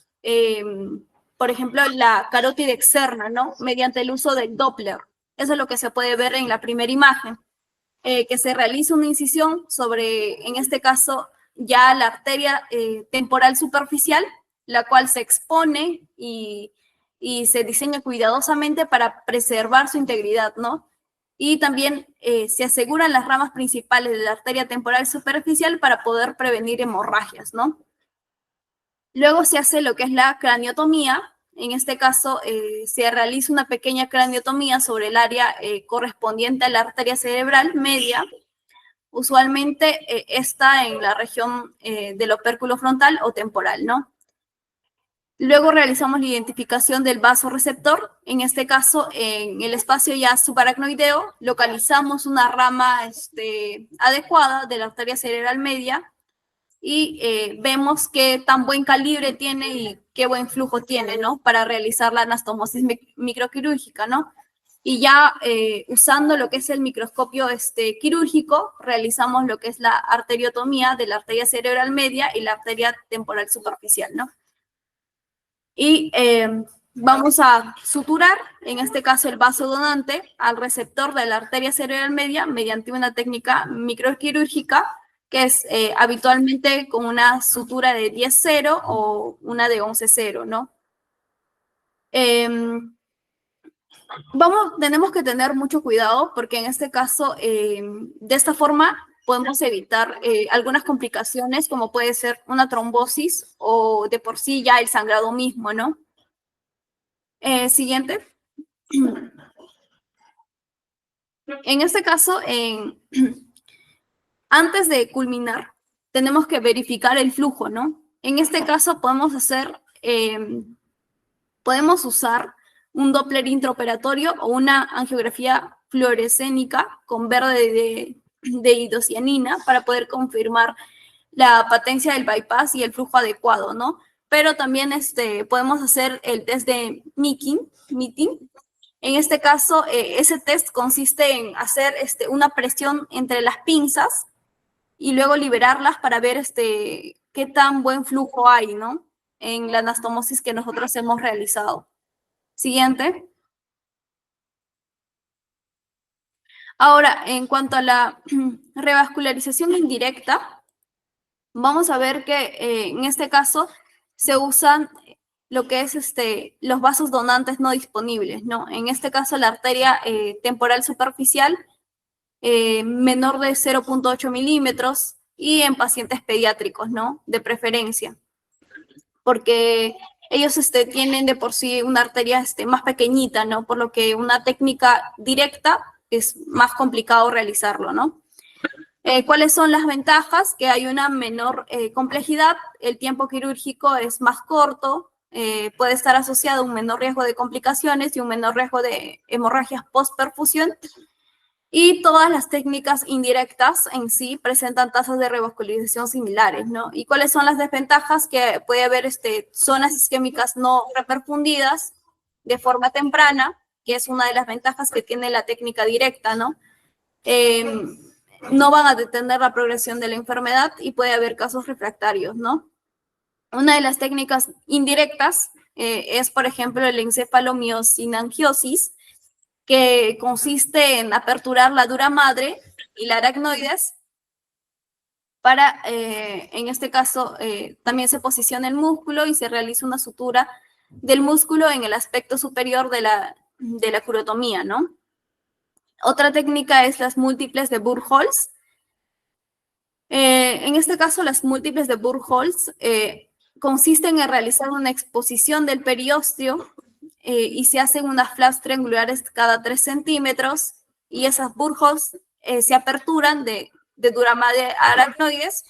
por ejemplo, la carótida externa, ¿no? Mediante el uso del Doppler. Eso es lo que se puede ver en la primera imagen. Que se realiza una incisión sobre, en este caso, ya la arteria temporal superficial, la cual se expone y se diseña cuidadosamente para preservar su integridad, ¿no? Y también se aseguran las ramas principales de la arteria temporal superficial para poder prevenir hemorragias, ¿no? Luego se hace lo que es la craniotomía. En este caso, se realiza una pequeña craniotomía sobre el área correspondiente a la arteria cerebral media. Usualmente está en la región del opérculo frontal o temporal, ¿no? Luego realizamos la identificación del vasoreceptor. En este caso, en el espacio ya subaracnoideo, localizamos una rama adecuada de la arteria cerebral media y vemos qué tan buen calibre tiene y qué buen flujo tiene, ¿no? Para realizar la anastomosis microquirúrgica, ¿no? Y ya usando lo que es el microscopio quirúrgico, realizamos lo que es la arteriotomía de la arteria cerebral media y la arteria temporal superficial, ¿no? Y vamos a suturar, en este caso el vaso donante, al receptor de la arteria cerebral media mediante una técnica microquirúrgica que es habitualmente con una sutura de 10-0 o una de 11-0, ¿no? Tenemos que tener mucho cuidado porque en este caso, de esta forma, podemos evitar algunas complicaciones como puede ser una trombosis o de por sí ya el sangrado mismo, ¿no? Siguiente. En este caso, antes de culminar, tenemos que verificar el flujo, ¿no? En este caso podemos usar un Doppler intraoperatorio o una angiografía fluorescénica con verde de hidrocianina para poder confirmar la patencia del bypass y el flujo adecuado, ¿no? Pero también podemos hacer el test de Meeting. En este caso, ese test consiste en hacer una presión entre las pinzas y luego liberarlas para ver qué tan buen flujo hay, ¿no? En la anastomosis que nosotros hemos realizado. Siguiente. Ahora, en cuanto a la revascularización indirecta, vamos a ver que en este caso se usan lo que es los vasos donantes no disponibles, ¿no? En este caso, la arteria temporal superficial menor de 0.8 milímetros y en pacientes pediátricos, ¿no? De preferencia, porque ellos tienen de por sí una arteria más pequeñita, ¿no? Por lo que una técnica directa es más complicado realizarlo, ¿no? ¿Cuáles son las ventajas? Que hay una menor complejidad, el tiempo quirúrgico es más corto, puede estar asociado a un menor riesgo de complicaciones y un menor riesgo de hemorragias post-perfusión. Y todas las técnicas indirectas en sí presentan tasas de revascularización similares, ¿no? ¿Y cuáles son las desventajas? Que puede haber zonas isquémicas no reperfundidas de forma temprana, que es una de las ventajas que tiene la técnica directa, ¿no? No van a detener la progresión de la enfermedad y puede haber casos refractarios, ¿no? Una de las técnicas indirectas es, por ejemplo, el encefalomiosinangiosis, que consiste en aperturar la dura madre y la aracnoides para, en este caso, también se posiciona el músculo y se realiza una sutura del músculo en el aspecto superior de la curotomía, ¿no? Otra técnica es las múltiples de Burgholz. En este caso, las múltiples de Burgholz consisten en realizar una exposición del periósteo y se hacen unas flaps triangulares cada 3 centímetros y esas Burgholz se aperturan de duramadre aracnoides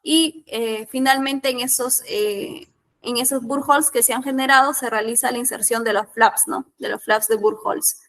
y finalmente en esos Burgholz que se han generado se realiza la inserción de los flaps, ¿no? De los flaps de Burgholz.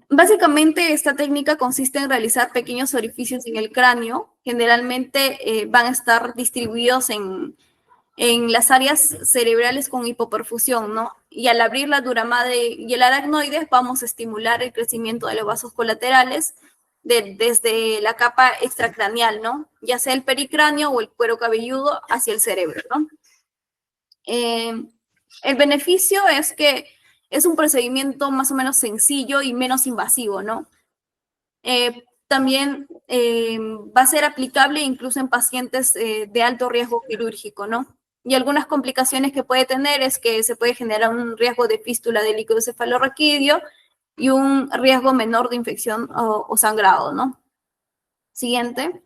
Básicamente esta técnica consiste en realizar pequeños orificios en el cráneo, generalmente van a estar distribuidos en las áreas cerebrales con hipoperfusión, ¿no? Y al abrir la duramadre y el aracnoides vamos a estimular el crecimiento de los vasos colaterales desde la capa extracraneal, ¿no? Ya sea el pericráneo o el cuero cabelludo hacia el cerebro, ¿no? Eh, el beneficio es que es un procedimiento más o menos sencillo y menos invasivo, ¿no? También va a ser aplicable incluso en pacientes de alto riesgo quirúrgico, ¿no? Y algunas complicaciones que puede tener es que se puede generar un riesgo de fístula del líquido cefalorraquídeo y un riesgo menor de infección o sangrado, ¿no? Siguiente.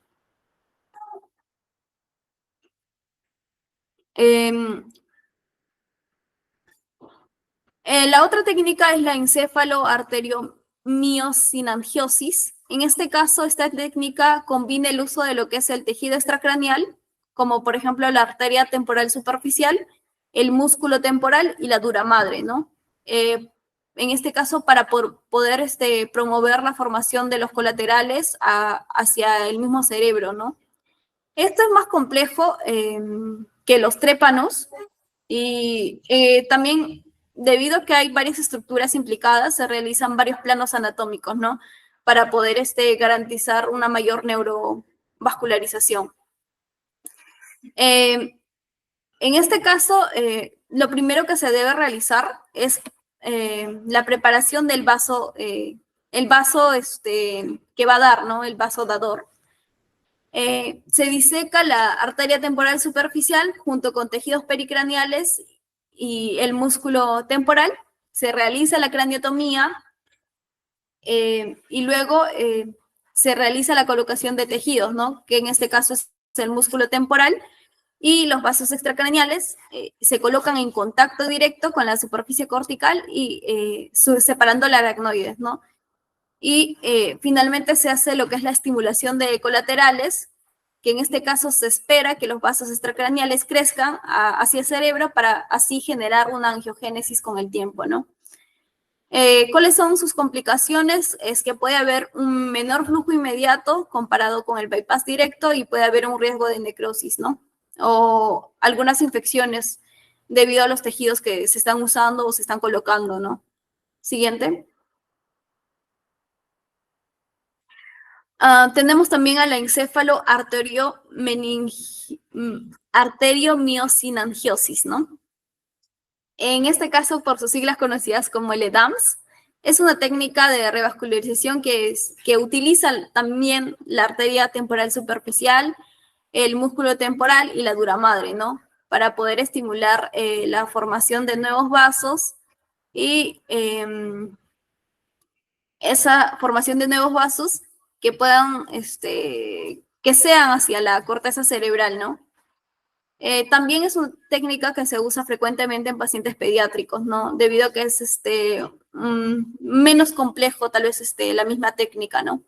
La otra técnica es la encéfalo-arteriomioscinangiosis. En este caso, esta técnica combina el uso de lo que es el tejido extracraneal, como por ejemplo la arteria temporal superficial, el músculo temporal y la dura madre, ¿no? En este caso, para poder promover la formación de los colaterales hacia el mismo cerebro, ¿no? Esto es más complejo que los trépanos y también debido a que hay varias estructuras implicadas, se realizan varios planos anatómicos, ¿no? Para poder garantizar una mayor neurovascularización. En este caso, lo primero que se debe realizar es la preparación del vaso, el vaso que va a dar, ¿no? El vaso dador. Se diseca la arteria temporal superficial junto con tejidos pericraneales y el músculo temporal, se realiza la craniotomía y luego se realiza la colocación de tejidos, ¿no? Que en este caso es el músculo temporal y los vasos extracraneales se colocan en contacto directo con la superficie cortical y separando la aracnoides, ¿no? Y finalmente se hace lo que es la estimulación de colaterales, que en este caso se espera que los vasos extracraneales crezcan hacia el cerebro para así generar una angiogénesis con el tiempo, ¿no? ¿Cuáles son sus complicaciones? Es que puede haber un menor flujo inmediato comparado con el bypass directo y puede haber un riesgo de necrosis, ¿no? O algunas infecciones debido a los tejidos que se están usando o se están colocando, ¿no? Siguiente. Tenemos también a la encéfalo arteriomiosinangiosis, ¿no? En este caso, por sus siglas conocidas como el EDAMS, es una técnica de revascularización que utiliza también la arteria temporal superficial, el músculo temporal y la dura madre, ¿no? Para poder estimular la formación de nuevos vasos y esa formación de nuevos vasos que puedan, que sean hacia la corteza cerebral, ¿no? También es una técnica que se usa frecuentemente en pacientes pediátricos, ¿no? Debido a que es menos complejo, tal vez la misma técnica, ¿no?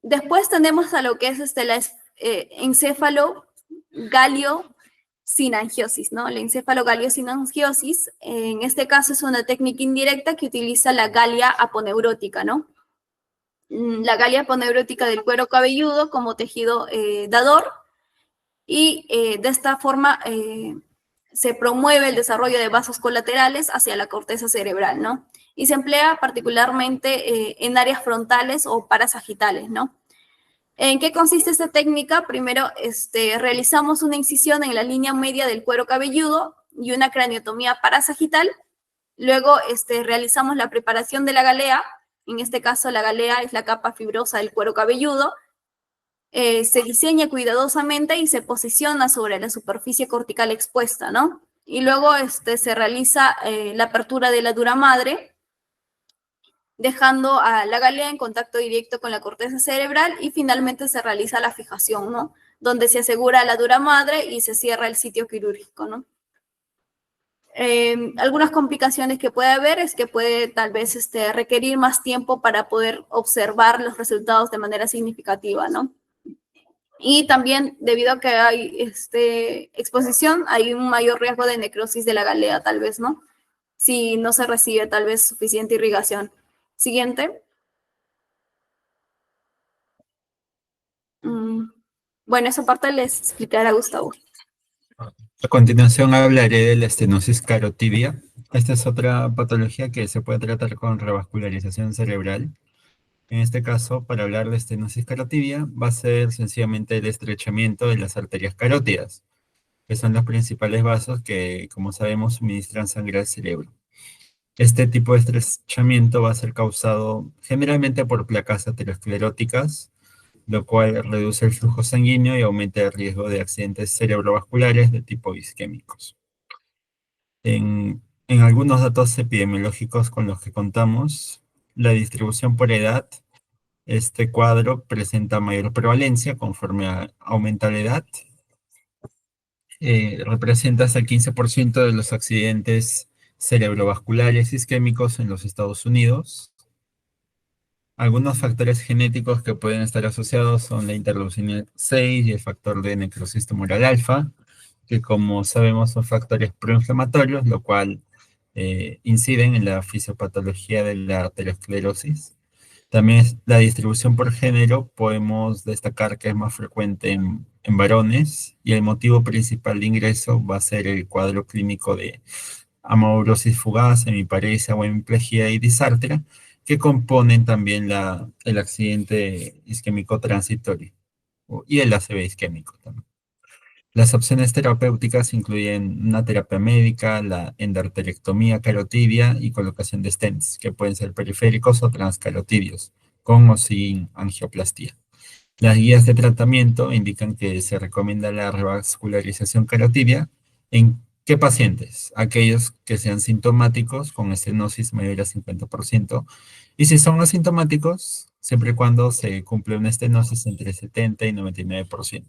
Después tenemos a lo que es la encéfalo-galio-sinangiosis, ¿no? La encéfalo-galio-sinangiosis, en este caso es una técnica indirecta que utiliza la galia aponeurótica, ¿no? La galia aponeurótica del cuero cabelludo como tejido dador y de esta forma se promueve el desarrollo de vasos colaterales hacia la corteza cerebral, ¿no? Y se emplea particularmente en áreas frontales o parasagitales, ¿no? ¿En qué consiste esta técnica? Primero, realizamos una incisión en la línea media del cuero cabelludo y una craniotomía parasagital. Luego, realizamos la preparación de la galea. En este caso, la galea es la capa fibrosa del cuero cabelludo. Se diseña cuidadosamente y se posiciona sobre la superficie cortical expuesta, ¿no? Y luego se realiza la apertura de la dura madre, dejando a la galea en contacto directo con la corteza cerebral y finalmente se realiza la fijación, ¿no? Donde se asegura la dura madre y se cierra el sitio quirúrgico, ¿no? Algunas complicaciones que puede haber es que puede tal vez requerir más tiempo para poder observar los resultados de manera significativa, ¿no? Y también debido a que hay exposición, hay un mayor riesgo de necrosis de la galea, tal vez, ¿no? Si no se recibe tal vez suficiente irrigación. Siguiente. Bueno, esa parte les explicará a Gustavo. A continuación hablaré de la estenosis carotidia. Esta es otra patología que se puede tratar con revascularización cerebral. En este caso, para hablar de estenosis carotidia, va a ser sencillamente el estrechamiento de las arterias carótidas, que son los principales vasos que, como sabemos, suministran sangre al cerebro. Este tipo de estrechamiento va a ser causado generalmente por placas ateroscleróticas, lo cual reduce el flujo sanguíneo y aumenta el riesgo de accidentes cerebrovasculares de tipo isquémicos. En algunos datos epidemiológicos con los que contamos, la distribución por edad, este cuadro presenta mayor prevalencia conforme aumenta la edad. Representa hasta el 15% de los accidentes cerebrovasculares isquémicos en los Estados Unidos. Algunos factores genéticos que pueden estar asociados son la interleucina 6 y el factor de necrosis tumoral alfa, que como sabemos son factores proinflamatorios, lo cual inciden en la fisiopatología de la arteriosclerosis. También la distribución por género, podemos destacar que es más frecuente en varones y el motivo principal de ingreso va a ser el cuadro clínico de amaurosis fugaz, hemiparesia o hemiplegia y disartria, que componen también el accidente isquémico transitorio y el ACV isquémico también. Las opciones terapéuticas incluyen una terapia médica, la endarterectomía carotidia y colocación de stents, que pueden ser periféricos o transcarotidios, con o sin angioplastía. Las guías de tratamiento indican que se recomienda la revascularización carotidia en ¿qué pacientes? Aquellos que sean sintomáticos con estenosis mayor a 50%, y si son asintomáticos, siempre y cuando se cumple una estenosis entre 70 y 99%.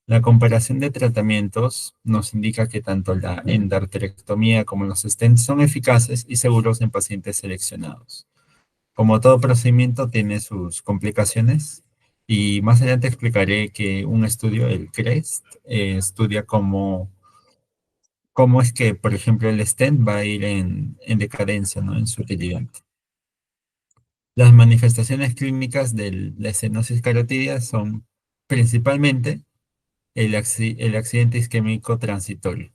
La comparación de tratamientos nos indica que tanto la endarterectomía como los stents son eficaces y seguros en pacientes seleccionados. Como todo procedimiento tiene sus complicaciones y más adelante explicaré que un estudio, el CREST, estudia cómo es que, por ejemplo, el stent va a ir en decadencia, ¿no? En su utilidad. Las manifestaciones clínicas de la estenosis carotidia son principalmente el accidente isquémico transitorio.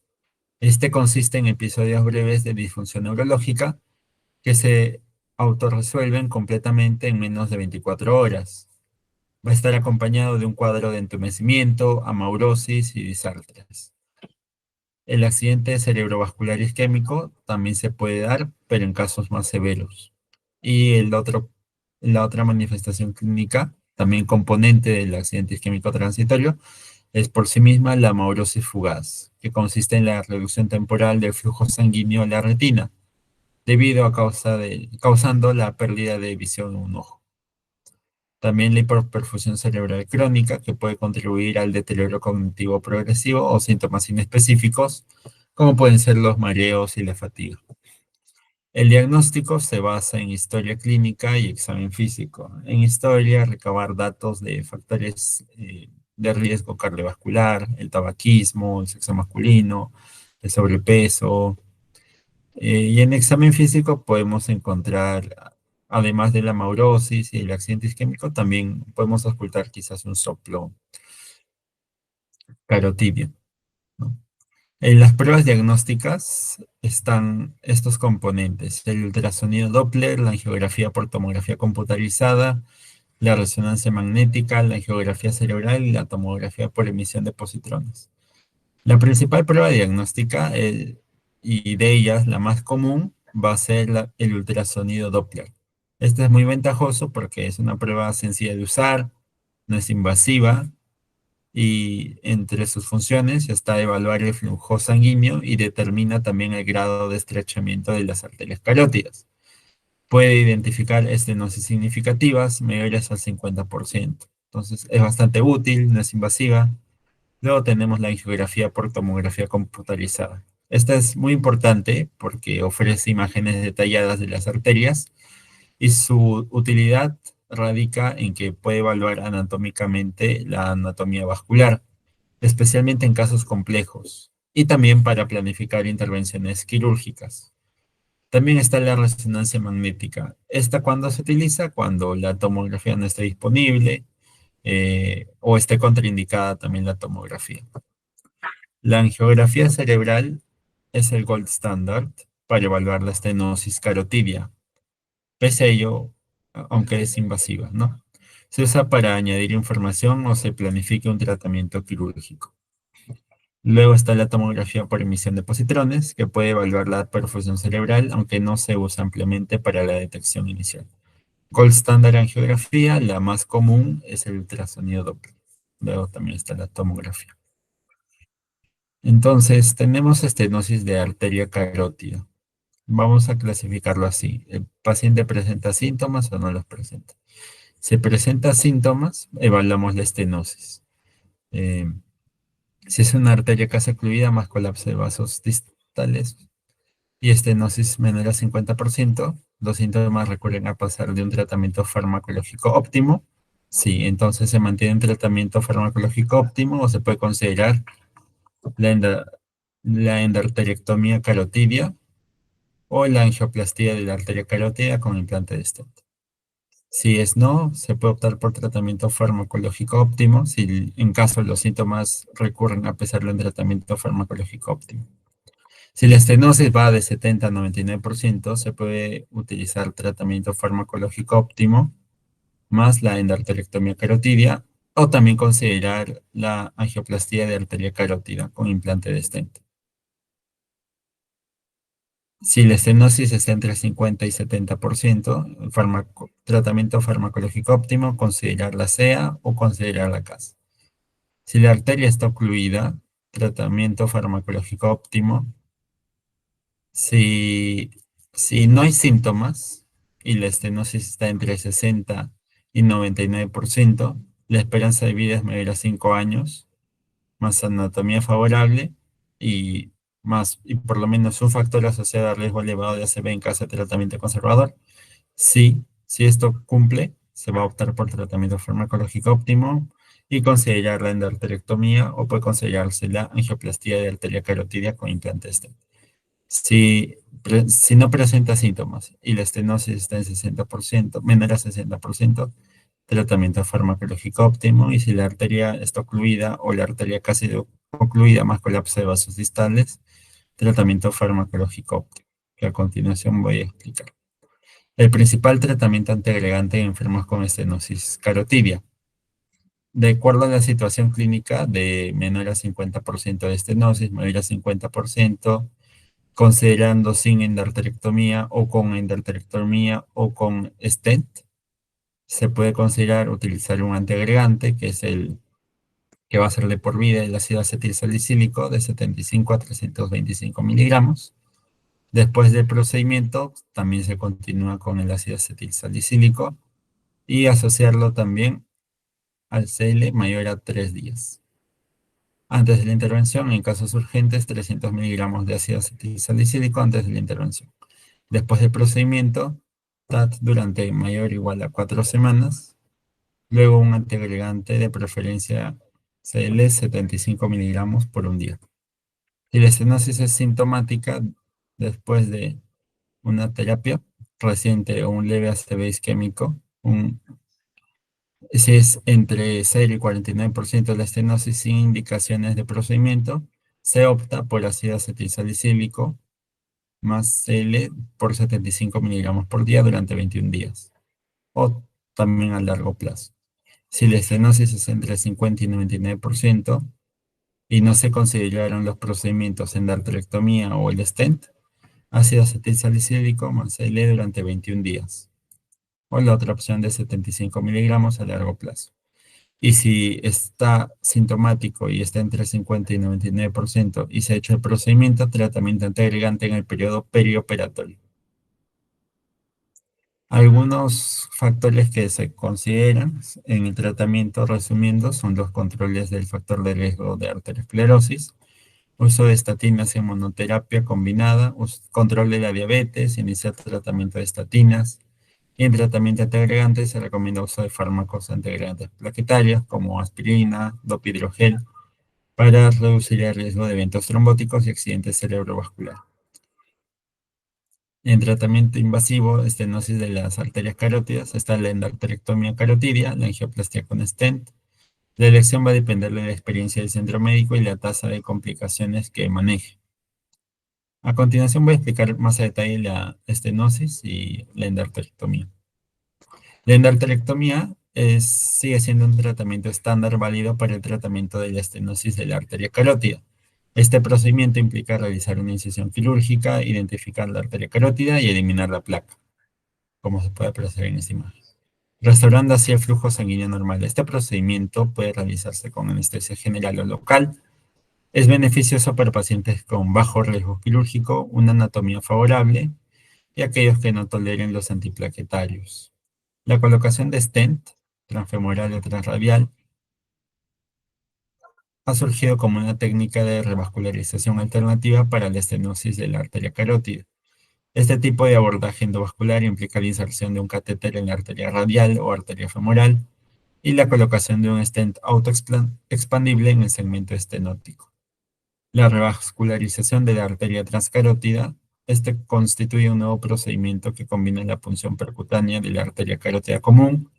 Este consiste en episodios breves de disfunción neurológica que se autorresuelven completamente en menos de 24 horas. Va a estar acompañado de un cuadro de entumecimiento, amaurosis y disartrias. El accidente cerebrovascular isquémico también se puede dar, pero en casos más severos. Y la otra manifestación clínica, también componente del accidente isquémico transitorio, es por sí misma la amaurosis fugaz, que consiste en la reducción temporal del flujo sanguíneo a la retina, debido a causando la pérdida de visión en un ojo. También la hiperperfusión cerebral crónica, que puede contribuir al deterioro cognitivo progresivo o síntomas inespecíficos, como pueden ser los mareos y la fatiga. El diagnóstico se basa en historia clínica y examen físico. En historia, recabar datos de factores de riesgo cardiovascular, el tabaquismo, el sexo masculino, el sobrepeso. Y en examen físico podemos encontrar, además de la maurosis y el accidente isquémico, también podemos ocultar quizás un soplo carotidio, ¿no? En las pruebas diagnósticas están estos componentes: el ultrasonido Doppler, la angiografía por tomografía computarizada, la resonancia magnética, la angiografía cerebral y la tomografía por emisión de positrones. La principal prueba diagnóstica, y de ellas la más común, va a ser el ultrasonido Doppler. Este es muy ventajoso porque es una prueba sencilla de usar, no es invasiva, y entre sus funciones está evaluar el flujo sanguíneo y determina también el grado de estrechamiento de las arterias carótidas. Puede identificar estenosis significativas mayores al 50%. Entonces es bastante útil, no es invasiva. Luego tenemos la angiografía por tomografía computarizada. Esta es muy importante porque ofrece imágenes detalladas de las arterias y su utilidad radica en que puede evaluar anatómicamente la anatomía vascular, especialmente en casos complejos, y también para planificar intervenciones quirúrgicas. También está la resonancia magnética. Esta cuando se utiliza, cuando la tomografía no está disponible o esté contraindicada también la tomografía. La angiografía cerebral es el gold standard para evaluar la estenosis carotidia. Pese a ello, aunque es invasiva, ¿no? Se usa para añadir información o se planifica un tratamiento quirúrgico. Luego está la tomografía por emisión de positrones, que puede evaluar la perfusión cerebral, aunque no se usa ampliamente para la detección inicial. Gold standard angiografía, la más común es el ultrasonido Doppler. Luego también está la tomografía. Entonces, tenemos estenosis de arteria carótida. Vamos a clasificarlo así. ¿El paciente presenta síntomas o no los presenta? Si presenta síntomas, evaluamos la estenosis. Eh, si es una arteria casi ocluida más colapso de vasos distales y estenosis menor a 50%, los síntomas recurren a pasar de un tratamiento farmacológico óptimo. Sí, entonces se mantiene un tratamiento farmacológico óptimo o se puede considerar la, la endarterectomía carotidia o la angioplastía de la arteria carótida con implante de stent. Si es no, se puede optar por tratamiento farmacológico óptimo, si en caso los síntomas recurren a pesar del tratamiento farmacológico óptimo. Si la estenosis va de 70 a 99%, se puede utilizar tratamiento farmacológico óptimo más la endarterectomía carotidia o también considerar la angioplastía de arteria carótida con implante de stent. Si la estenosis está entre 50 y 70%, tratamiento farmacológico óptimo, considerar la CEA o considerar la CAS. Si la arteria está ocluida, tratamiento farmacológico óptimo. Si, si no hay síntomas y la estenosis está entre 60 y 99%, la esperanza de vida es mayor a 5 años, más anatomía favorable y y por lo menos un factor asociado a riesgo elevado de ACV en caso de tratamiento conservador. Si esto cumple, se va a optar por tratamiento farmacológico óptimo y considerar la endarterectomía o puede considerarse la angioplastía de arteria carotidia con implante stent. Si no presenta síntomas y la estenosis está en 60%, menor a 60%, tratamiento farmacológico óptimo, y si la arteria está ocluida o la arteria casi ocluida más colapso de vasos distales, tratamiento farmacológico óptimo, que a continuación voy a explicar. El principal tratamiento antiagregante en enfermos con estenosis carotidia. De acuerdo a la situación clínica de menor a 50% de estenosis, mayor a 50%, considerando sin endarterectomía o con endarterectomía o con stent, se puede considerar utilizar un antiagregante, que es el que va a ser de por vida, el ácido acetilsalicílico de 75 a 325 miligramos. Después del procedimiento, también se continúa con el ácido acetilsalicílico y asociarlo también al CL mayor a 3 días. Antes de la intervención, en casos urgentes, 300 miligramos de ácido acetilsalicílico antes de la intervención. Después del procedimiento, TAT durante mayor o igual a 4 semanas. Luego un antiagregante de preferencia CL 75 miligramos por un día. Si la estenosis es sintomática después de una terapia reciente o un leve ACV isquémico, si es entre 0 y 49% de la estenosis sin indicaciones de procedimiento, se opta por ácido acetilsalicílico más CL por 75 miligramos por día durante 21 días, o también a largo plazo. Si la estenosis es entre 50 y 99% y no se consideraron los procedimientos en endarterectomía o el stent, ácido acetilsalicílico más CL durante 21 días, o la otra opción de 75 miligramos a largo plazo. Y si está sintomático y está entre 50 y 99% y se ha hecho el procedimiento, tratamiento antiagregante en el periodo perioperatorio. Algunos factores que se consideran en el tratamiento, resumiendo, son los controles del factor de riesgo de arteriosclerosis, uso de estatinas en monoterapia combinada, control de la diabetes, iniciar tratamiento de estatinas. Y en tratamiento antiagregante se recomienda uso de fármacos antiagregantes plaquetarios como aspirina, dopidrogel, para reducir el riesgo de eventos trombóticos y accidentes cerebrovasculares. En tratamiento invasivo, estenosis de las arterias carótidas, está la endarterectomía carotidia, la angioplastia con stent. La elección va a depender de la experiencia del centro médico y la tasa de complicaciones que maneje. A continuación voy a explicar más a detalle la estenosis y la endarterectomía. La endarterectomía sigue siendo un tratamiento estándar válido para el tratamiento de la estenosis de la arteria carótida. Este procedimiento implica realizar una incisión quirúrgica, identificar la arteria carótida y eliminar la placa, como se puede apreciar en esta imagen, restaurando así el flujo sanguíneo normal. Este procedimiento puede realizarse con anestesia general o local. Es beneficioso para pacientes con bajo riesgo quirúrgico, una anatomía favorable y aquellos que no toleren los antiplaquetarios. La colocación de stent, transfemoral o transradial, ha surgido como una técnica de revascularización alternativa para la estenosis de la arteria carótida. Este tipo de abordaje endovascular implica la inserción de un catéter en la arteria radial o arteria femoral y la colocación de un stent autoexpandible en el segmento estenótico. La revascularización de la arteria transcarótida, este constituye un nuevo procedimiento que combina la punción percutánea de la arteria carótida común,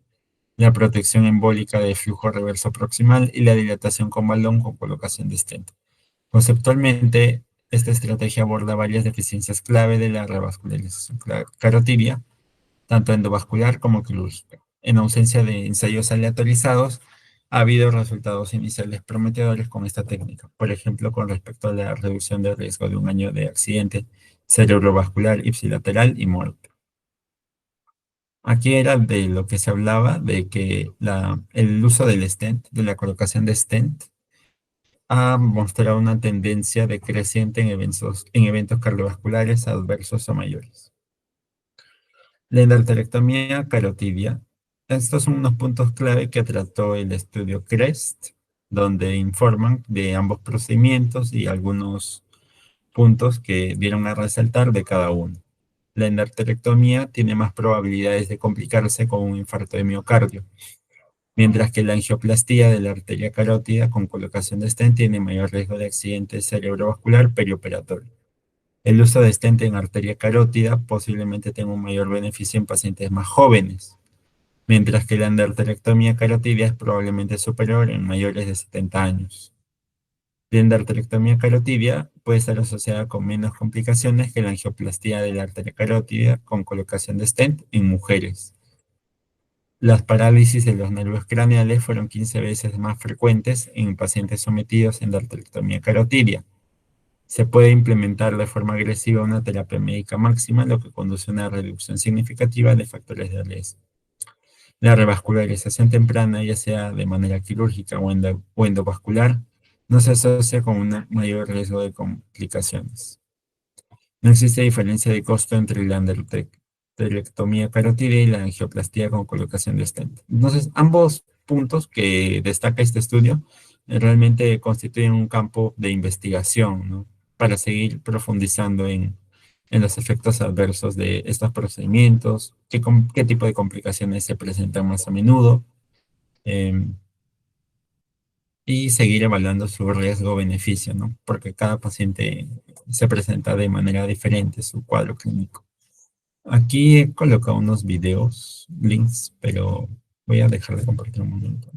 la protección embólica de flujo reverso proximal y la dilatación con balón con colocación de stent. Conceptualmente, esta estrategia aborda varias deficiencias clave de la revascularización carotidia, tanto endovascular como quirúrgica. En ausencia de ensayos aleatorizados, ha habido resultados iniciales prometedores con esta técnica, por ejemplo, con respecto a la reducción de riesgo de un año de accidente cerebrovascular ipsilateral y muerte. Aquí era de lo que se hablaba, de que el uso del stent, de la colocación de stent, ha mostrado una tendencia decreciente en eventos cardiovasculares adversos o mayores. La endarterectomía carotidia. Estos son unos puntos clave que trató el estudio CREST, donde informan de ambos procedimientos y algunos puntos que dieron a resaltar de cada uno. La endarterectomía tiene más probabilidades de complicarse con un infarto de miocardio, mientras que la angioplastía de la arteria carótida con colocación de stent tiene mayor riesgo de accidente cerebrovascular perioperatorio. El uso de stent en arteria carótida posiblemente tenga un mayor beneficio en pacientes más jóvenes, mientras que la endarterectomía carotidia es probablemente superior en mayores de 70 años. La endarterectomía carotidia puede estar asociada con menos complicaciones que la angioplastía de la arteria carótida con colocación de stent en mujeres. Las parálisis de los nervios craneales fueron 15 veces más frecuentes en pacientes sometidos a endarterectomía carotidia. Se puede implementar de forma agresiva una terapia médica máxima, lo que conduce a una reducción significativa de factores de riesgo. La revascularización temprana, ya sea de manera quirúrgica o endovascular, no se asocia con un mayor riesgo de complicaciones. No existe diferencia de costo entre la endarterectomía carotidia y la angioplastía con colocación de stent. Entonces, ambos puntos que destaca este estudio realmente constituyen un campo de investigación, ¿no? Para seguir profundizando en los efectos adversos de estos procedimientos, qué tipo de complicaciones se presentan más a menudo, em, y seguir evaluando su riesgo-beneficio, ¿no? Porque cada paciente se presenta de manera diferente su cuadro clínico. Aquí he colocado unos videos, links, pero voy a dejar de compartir un momento.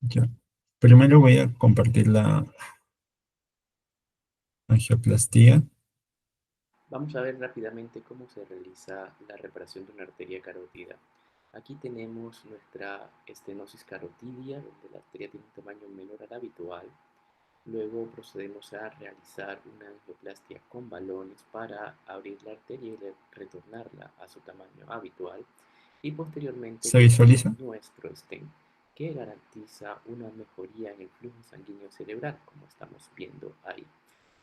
Ya. Primero voy a compartir la angioplastía. Vamos a ver rápidamente cómo se realiza la reparación de una arteria carótida. Aquí tenemos nuestra estenosis carotidia, donde la arteria tiene un tamaño menor al habitual. Luego procedemos a realizar una angioplastia con balones para abrir la arteria y retornarla a su tamaño habitual. Y posteriormente ¿Se visualiza? nuestro stent, que garantiza una mejoría en el flujo sanguíneo cerebral, como estamos viendo ahí.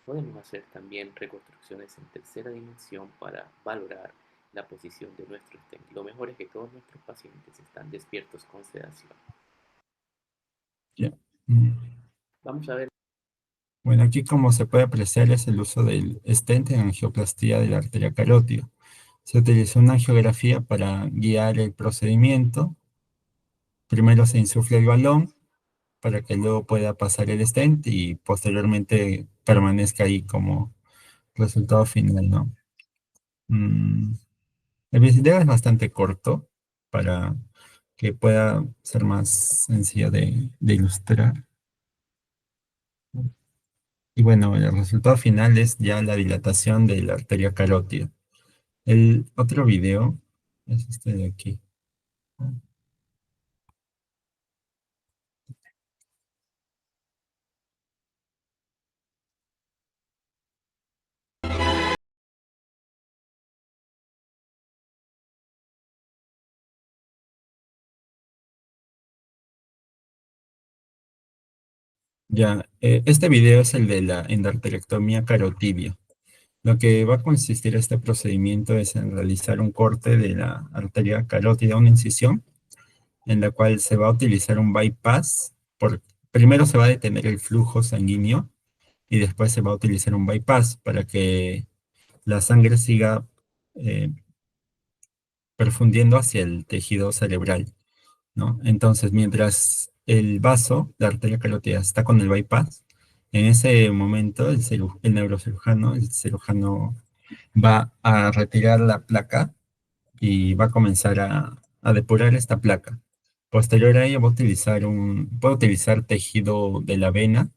Podemos hacer también reconstrucciones en tercera dimensión para valorar la posición de nuestro stent. Lo mejor es que todos nuestros pacientes están despiertos con sedación. Ya. Vamos a ver. Bueno, aquí como se puede apreciar es el uso del stent en angioplastía de la arteria carótida. Se utilizó una angiografía para guiar el procedimiento. Primero se insufla el balón para que luego pueda pasar el stent y posteriormente permanezca ahí como resultado final, ¿no? El video es bastante corto para que pueda ser más sencilla de ilustrar. Y bueno, el resultado final es ya la dilatación de la arteria carótida. El otro video es este de aquí. Ya, este video es el de la endarterectomía carotidia. Lo que va a consistir este procedimiento es en realizar un corte de la arteria carótida, una incisión, en la cual se va a utilizar un bypass. Primero se va a detener el flujo sanguíneo y después se va a utilizar un bypass para que la sangre siga eh, perfundiendo hacia el tejido cerebral, ¿no? Entonces, mientras el vaso, la arteria carótida, está con el bypass, en ese momento el neurocirujano, el cirujano va a retirar la placa y va a comenzar a depurar esta placa. Posterior a ello va a utilizar puede utilizar tejido de la vena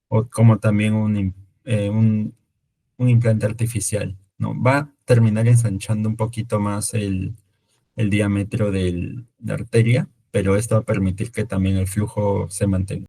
o como también un implante artificial, ¿no? Va a terminar ensanchando un poquito más el diámetro de la arteria, pero esto va a permitir que también el flujo se mantenga.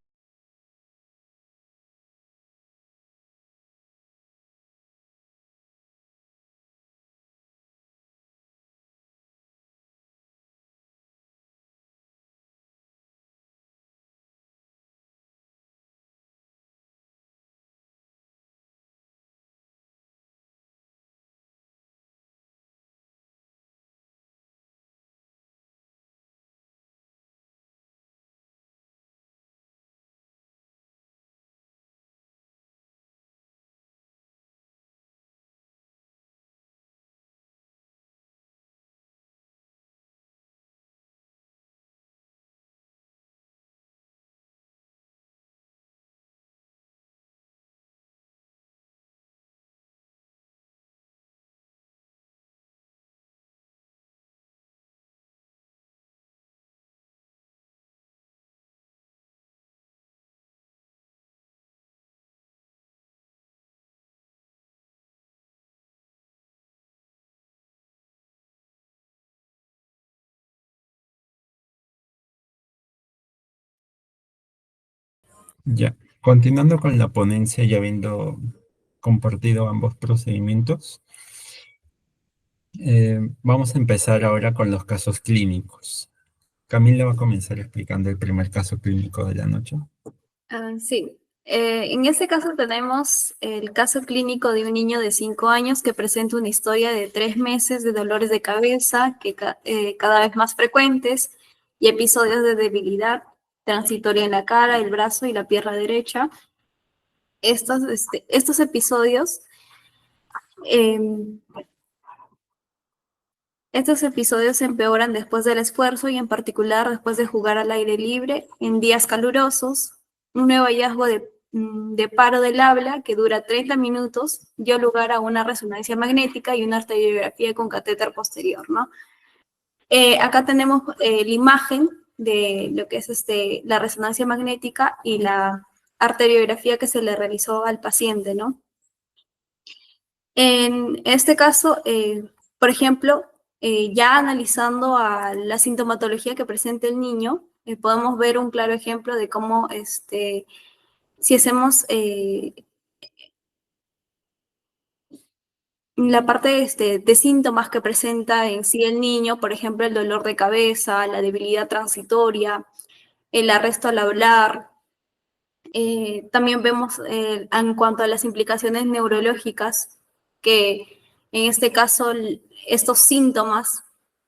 Ya, continuando con la ponencia, ya habiendo compartido ambos procedimientos, vamos a empezar ahora con los casos clínicos. Camila va a comenzar explicando el primer caso clínico de la noche. Sí, en este caso tenemos el caso clínico de un niño de 5 años que presenta una historia de 3 meses de dolores de cabeza cada vez más frecuentes y episodios de debilidad transitoria en la cara, el brazo y la pierna derecha. Estos episodios em, Estos episodios se empeoran después del esfuerzo y en particular después de jugar al aire libre en días calurosos. Un nuevo hallazgo de paro del habla que dura 30 minutos dio lugar a una resonancia magnética y una arteriografía con catéter posterior, ¿no? Acá tenemos la imagen de lo que es la resonancia magnética y la arteriografía que se le realizó al paciente, ¿no? En este caso, por ejemplo, ya analizando a la sintomatología que presenta el niño, podemos ver un claro ejemplo de cómo si hacemos la parte de síntomas que presenta en sí el niño, por ejemplo, el dolor de cabeza, la debilidad transitoria, el arresto al hablar. También vemos en cuanto a las implicaciones neurológicas, que en este caso estos síntomas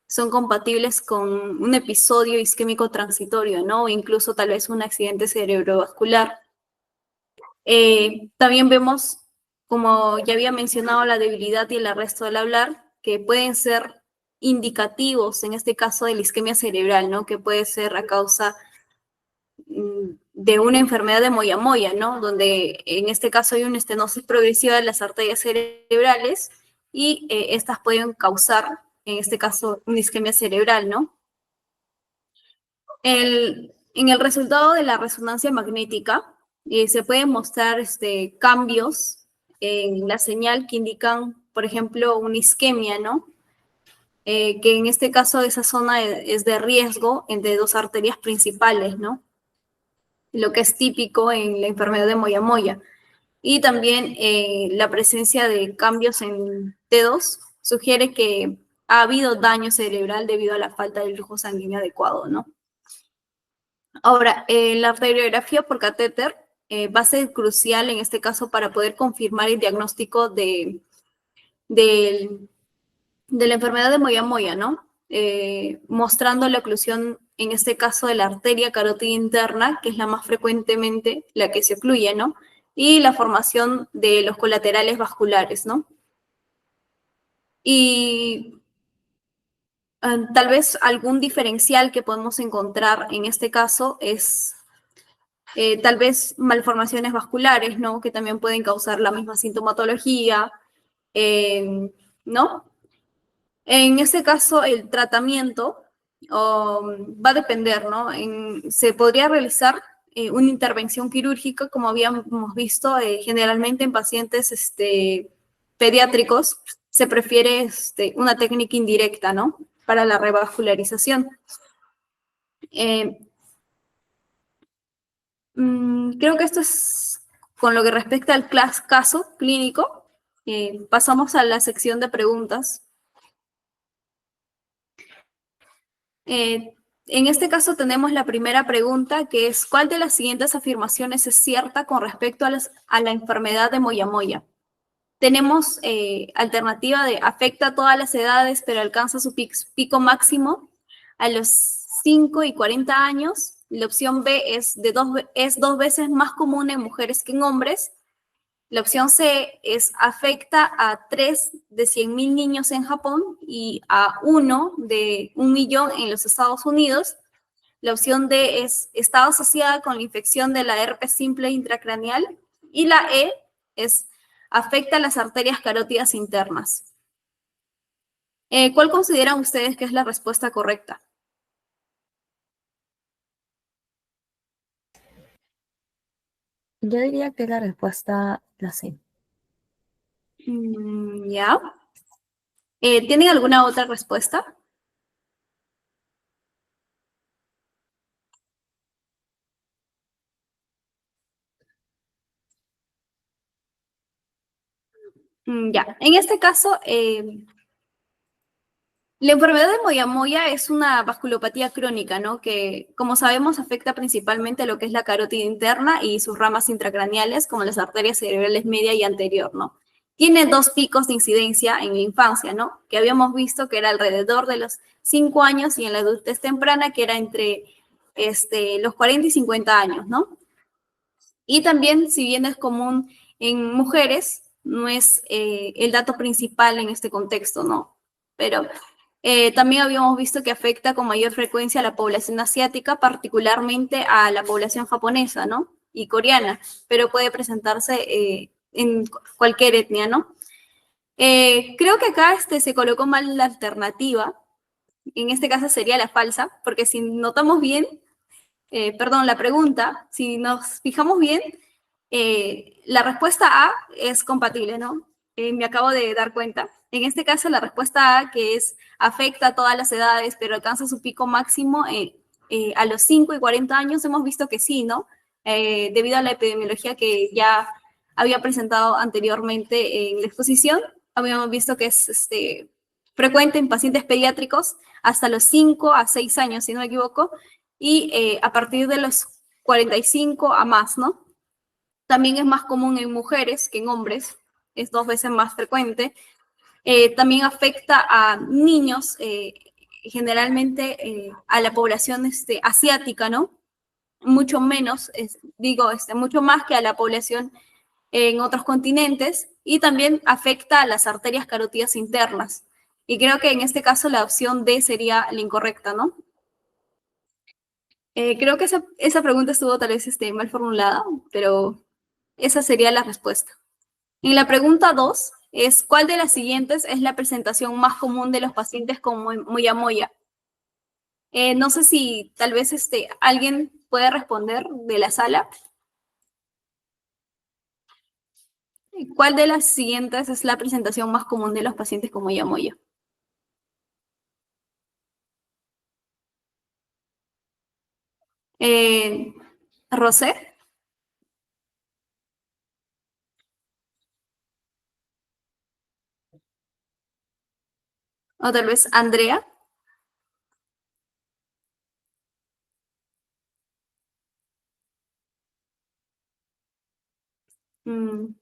son compatibles con un episodio isquémico transitorio, ¿no? O incluso tal vez un accidente cerebrovascular. También vemos, como ya había mencionado, la debilidad y el arresto del hablar, que pueden ser indicativos, en este caso, de la isquemia cerebral, ¿no? Que puede ser a causa de una enfermedad de moyamoya, ¿no? Donde en este caso hay una estenosis progresiva de las arterias cerebrales y estas pueden causar, en este caso, una isquemia cerebral, ¿no? En el resultado de la resonancia magnética se pueden mostrar cambios en la señal que indican, por ejemplo, una isquemia, ¿no? Que en este caso esa zona es de riesgo entre dos arterias principales, ¿no? Lo que es típico en la enfermedad de Moyamoya. Y también la presencia de cambios en dedos sugiere que ha habido daño cerebral debido a la falta del flujo sanguíneo adecuado, ¿no? Ahora, la arteriografía por catéter va a ser crucial en este caso para poder confirmar el diagnóstico de la enfermedad de Moyamoya, ¿no? Mostrando la oclusión, en este caso, de la arteria carótida interna, que es la más frecuentemente la que se ocluye, ¿no? Y la formación de los colaterales vasculares, ¿no? Y tal vez algún diferencial que podemos encontrar en este caso es tal vez malformaciones vasculares, ¿no? Que también pueden causar la misma sintomatología, ¿no? En este caso, el tratamiento va a depender, ¿no? Se podría realizar una intervención quirúrgica, como habíamos visto, generalmente en pacientes pediátricos se prefiere una técnica indirecta, ¿no? Para la revascularización. Creo que esto es con lo que respecta al caso clínico. Pasamos a la sección de preguntas. En este caso tenemos la primera pregunta, que es ¿cuál de las siguientes afirmaciones es cierta con respecto a la enfermedad de Moyamoya? Tenemos alternativa de afecta a todas las edades, pero alcanza su pico máximo a los 5 y 40 años. La opción B es dos veces más común en mujeres que en hombres. La opción C es afecta a 3 de 100.000 niños en Japón y a 1 de 1.000.000 en los Estados Unidos. La opción D es está asociada con la infección de la herpes simple intracraneal. Y la E es afecta a las arterias carótidas internas. ¿Cuál consideran ustedes que es la respuesta correcta? Yo diría que la respuesta la C. Ya. ¿Tienen alguna otra respuesta? Ya. En este caso, la enfermedad de Moyamoya es una vasculopatía crónica, ¿no? Que, como sabemos, afecta principalmente lo que es la carótida interna y sus ramas intracraneales, como las arterias cerebrales media y anterior, ¿no? Tiene 2 picos de incidencia en la infancia, ¿no? Que habíamos visto que era alrededor de los 5 años y en la adultez temprana, que era entre los 40 y 50 años, ¿no? Y también, si bien es común en mujeres, no es el dato principal en este contexto, ¿no? Pero también habíamos visto que afecta con mayor frecuencia a la población asiática, particularmente a la población japonesa, ¿no? Y coreana, pero puede presentarse en cualquier etnia, ¿no? Creo que acá se colocó mal la alternativa, en este caso sería la falsa, porque si notamos bien, perdón, la pregunta, si nos fijamos bien, la respuesta A es compatible, ¿no? Me acabo de dar cuenta. En este caso, la respuesta A, que es afecta a todas las edades, pero alcanza su pico máximo a los 5 y 40 años, hemos visto que sí, ¿no? Debido a la epidemiología que ya había presentado anteriormente en la exposición, habíamos visto que es frecuente en pacientes pediátricos hasta los 5 a 6 años, si no me equivoco, y a partir de los 45 a más, ¿no? También es más común en mujeres que en hombres, es 2 veces más frecuente. También afecta a niños, generalmente a la población asiática, ¿no? Mucho menos, mucho más que a la población en otros continentes, y también afecta a las arterias carótidas internas. Y creo que en este caso la opción D sería la incorrecta, ¿no? Creo que esa pregunta estuvo tal vez mal formulada, pero esa sería la respuesta. En la pregunta 2 es, ¿cuál de las siguientes es la presentación más común de los pacientes con Moyamoya? No sé si tal vez alguien puede responder de la sala. ¿Cuál de las siguientes es la presentación más común de los pacientes con moya moya? Rosé, o tal vez Andrea.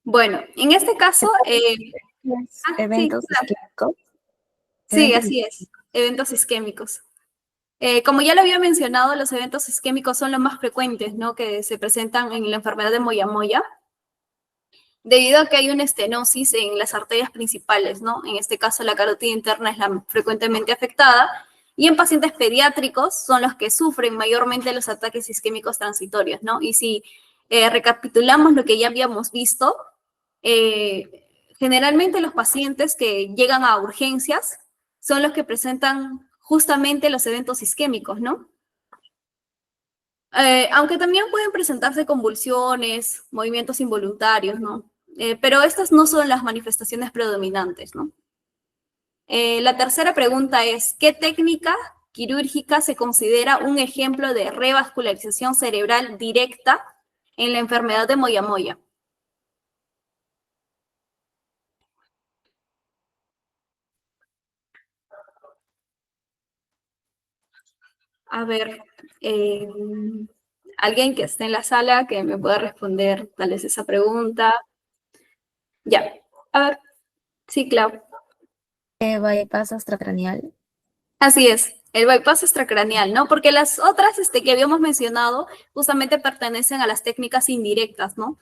Bueno, en este caso, sí, Eventos claro. isquémicos. Sí, Eventos así es, eventos isquémicos. Como ya lo había mencionado, los eventos isquémicos son los más frecuentes, ¿no? Que se presentan en la enfermedad de moya moya, debido a que hay una estenosis en las arterias principales, ¿no? En este caso, la carótida interna es la frecuentemente afectada, y en pacientes pediátricos son los que sufren mayormente los ataques isquémicos transitorios, ¿no? Y si recapitulamos lo que ya habíamos visto, generalmente los pacientes que llegan a urgencias son los que presentan justamente los eventos isquémicos, ¿no? Aunque también pueden presentarse convulsiones, movimientos involuntarios, ¿no? Pero estas no son las manifestaciones predominantes, ¿no? La tercera pregunta es, ¿qué técnica quirúrgica se considera un ejemplo de revascularización cerebral directa en la enfermedad de moya moya? A ver, eh, alguien que esté en la sala que me pueda responder tal vez esa pregunta. Ya, a ver, sí, claro. bypass extracraneal. Así es, el bypass extracraneal, ¿no? Porque las otras que habíamos mencionado justamente pertenecen a las técnicas indirectas, ¿no?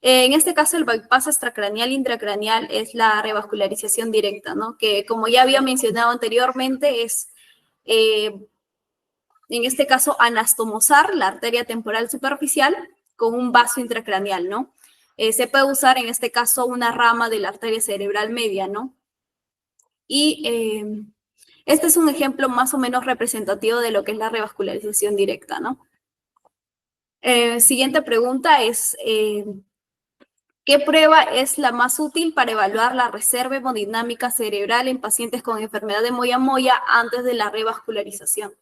En este caso, el bypass extracraneal intracraneal es la revascularización directa, ¿no? Que como ya había mencionado anteriormente, es, en este caso, anastomosar la arteria temporal superficial con un vaso intracraneal, ¿no? Se puede usar, en este caso, una rama de la arteria cerebral media, ¿no? Y este es un ejemplo más o menos representativo de lo que es la revascularización directa, ¿no? Siguiente pregunta es, ¿qué prueba es la más útil para evaluar la reserva hemodinámica cerebral en pacientes con enfermedad de moya moya antes de la revascularización?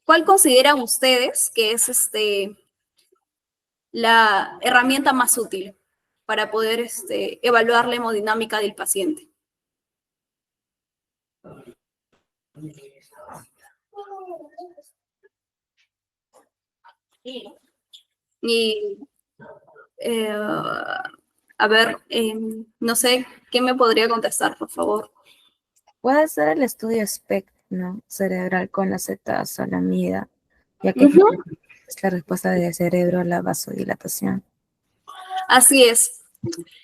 ¿Cuál consideran ustedes que es la herramienta más útil para poder evaluar la hemodinámica del paciente? Y a ver, no sé, ¿quién me podría contestar, por favor? Puede ser el estudio SPECT, ¿no? Cerebral con la acetazolamida, ya que Ujú. es la respuesta del cerebro a la vasodilatación. Así es.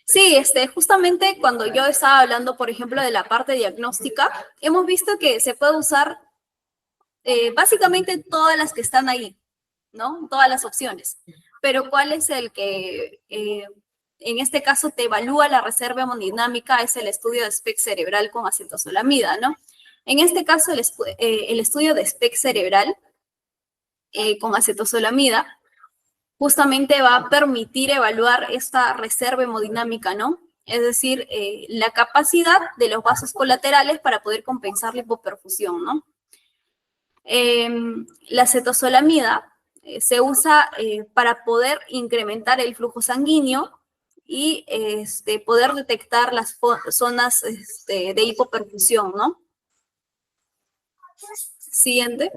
Sí, justamente cuando yo estaba hablando, por ejemplo, de la parte diagnóstica, hemos visto que se puede usar básicamente todas las que están ahí, ¿no? Todas las opciones. Pero ¿cuál es el que en este caso te evalúa la reserva hemodinámica? Es el estudio de SPECT cerebral con acetazolamida, ¿no? En este caso, el estudio de SPECT cerebral con acetazolamida justamente va a permitir evaluar esta reserva hemodinámica, ¿no? Es decir, la capacidad de los vasos colaterales para poder compensar la hipoperfusión, ¿no? La acetazolamida se usa para poder incrementar el flujo sanguíneo y poder detectar las zonas de hipoperfusión, ¿no? Siguiente.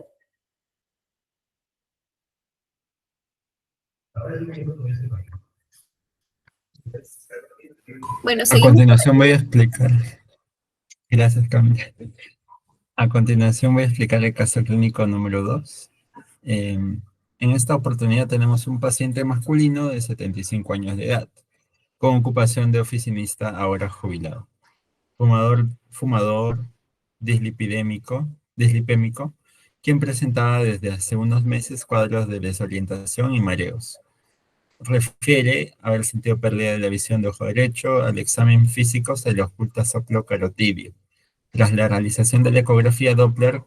Bueno, A seguimos. continuación voy a explicar, gracias Camila. A continuación voy a explicar el caso clínico número 2. En esta oportunidad tenemos un paciente masculino de 75 años de edad, con ocupación de oficinista ahora jubilado. Fumador dislipémico, quien presentaba desde hace unos meses cuadros de desorientación y mareos. Refiere haber sentido pérdida de la visión de ojo derecho. Al examen físico se le oculta soplo carotidio. Tras la realización de la ecografía Doppler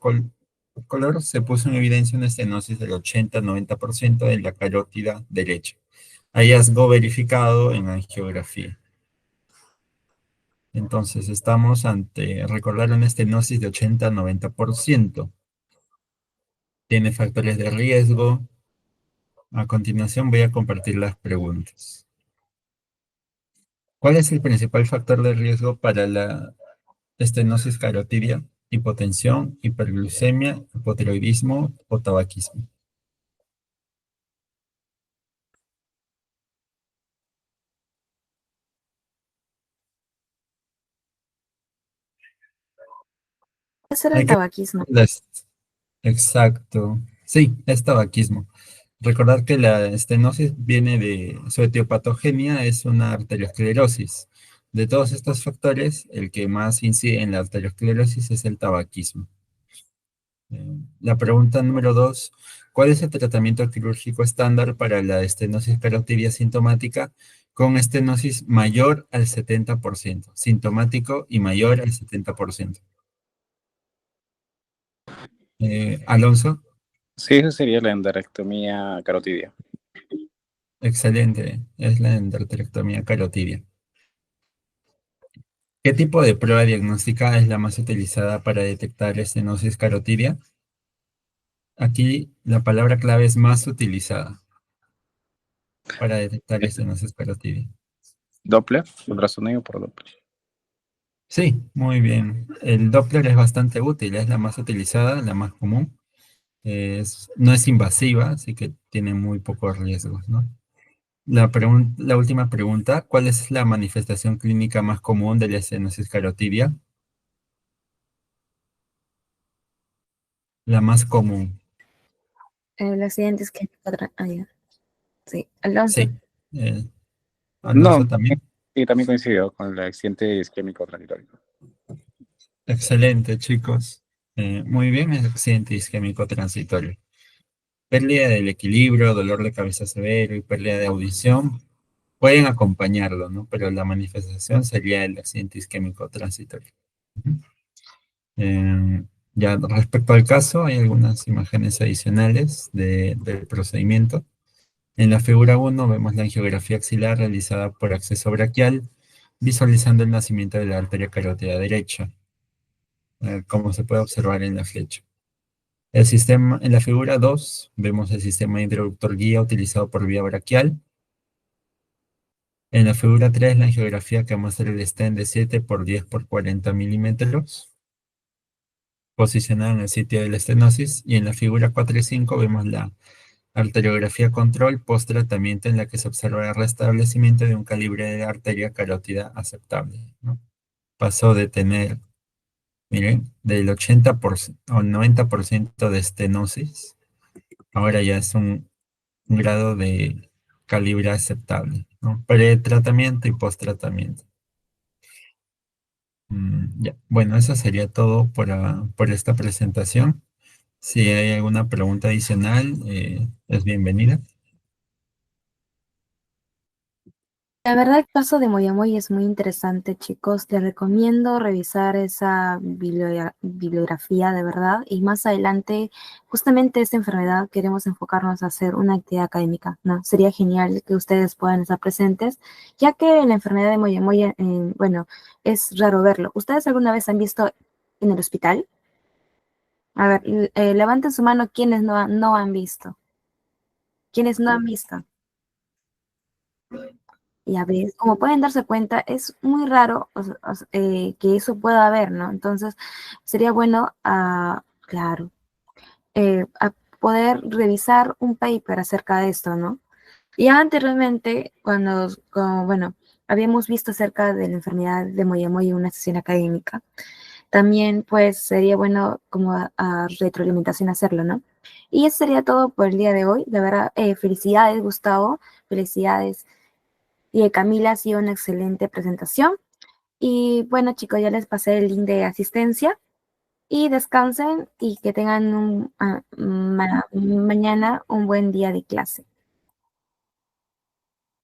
color, se puso en evidencia una estenosis del 80-90% de la carótida derecha. Hallazgo verificado en angiografía. Entonces, estamos ante, recordar una estenosis de 80-90%. Tiene factores de riesgo. A continuación voy a compartir las preguntas. ¿Cuál es el principal factor de riesgo para la estenosis carotidia? Hipotensión, hiperglucemia, hipotiroidismo o tabaquismo. Ese era Hay el que... tabaquismo. Exacto. Sí, es tabaquismo. Recordar que la estenosis viene de su etiopatogenia, es una arteriosclerosis. De todos estos factores, el que más incide en la arteriosclerosis es el tabaquismo. La pregunta número 2, ¿cuál es el tratamiento quirúrgico estándar para la estenosis carotidia sintomática con estenosis mayor al 70%? Sintomático y mayor al 70%. Alonso, Sí, esa sería la endarterectomía carotidia. excelente, es la endarterectomía carotidia. ¿Qué tipo de prueba diagnóstica es la más utilizada para detectar estenosis carotidia? Aquí la palabra clave es más utilizada para detectar estenosis carotidia. Doppler, ultrasonido por Doppler. Sí, muy bien. El Doppler es bastante útil, es la más utilizada, la más común. No es invasiva, así que tiene muy pocos riesgos, ¿no? La última pregunta, ¿cuál es la manifestación clínica más común de la estenosis carotidia? La más común, El accidente es que... ya. Sí, Alonso. sí. Eh, No, Alonso también. sí, también coincidió con el accidente isquémico transitorio. Excelente, chicos. Muy bien, es accidente isquémico transitorio. Pérdida del equilibrio, dolor de cabeza severo y pérdida de audición pueden acompañarlo, ¿no? Pero la manifestación sería el accidente isquémico transitorio. Ujú. Eh, ya respecto al caso, hay algunas imágenes adicionales del procedimiento. En la figura 1 vemos la angiografía axilar realizada por acceso braquial, visualizando el nacimiento de la arteria carótida derecha, como se puede observar en la flecha. En la figura 2 vemos el sistema introductor guía utilizado por vía braquial. En la figura 3 la angiografía que muestra el stent de 7 por 10 por 40 milímetros, posicionado en el sitio de la estenosis. Y en la figura 4 y 5 vemos la arteriografía control post tratamiento en la que se observa el restablecimiento de un calibre de arteria carótida aceptable, ¿no? Pasó de tener, miren, del 80% al 90% de estenosis, ahora ya es un grado de calibre aceptable, ¿no? Pre-tratamiento y post-tratamiento. Ya. Bueno, eso sería todo por esta presentación. Si hay alguna pregunta adicional, es bienvenida. La verdad, el caso de Moyamoy es muy interesante, chicos. Les recomiendo revisar esa bibliografía de verdad. Y más adelante, justamente esta enfermedad, queremos enfocarnos a hacer una actividad académica, ¿no? Sería genial que ustedes puedan estar presentes, ya que la enfermedad de Moyamoy, bueno, es raro verlo. ¿Ustedes alguna vez han visto en el hospital? A ver, levanten su mano quienes no han visto. ¿Quiénes no han visto? Ya ves, como pueden darse cuenta, es muy raro que eso pueda haber, ¿no? Entonces, sería bueno, claro, a poder revisar un paper acerca de esto, ¿no? Ya anteriormente, bueno, habíamos visto acerca de la enfermedad de Moyamoy en una sesión académica, también pues sería bueno como a retroalimentación hacerlo, ¿no? Y eso sería todo por el día de hoy. De verdad, felicidades, Gustavo, felicidades. Y Camila, ha sido una excelente presentación. Y bueno, chicos, ya les pasé el link de asistencia. Y descansen y que tengan mañana un buen día de clase.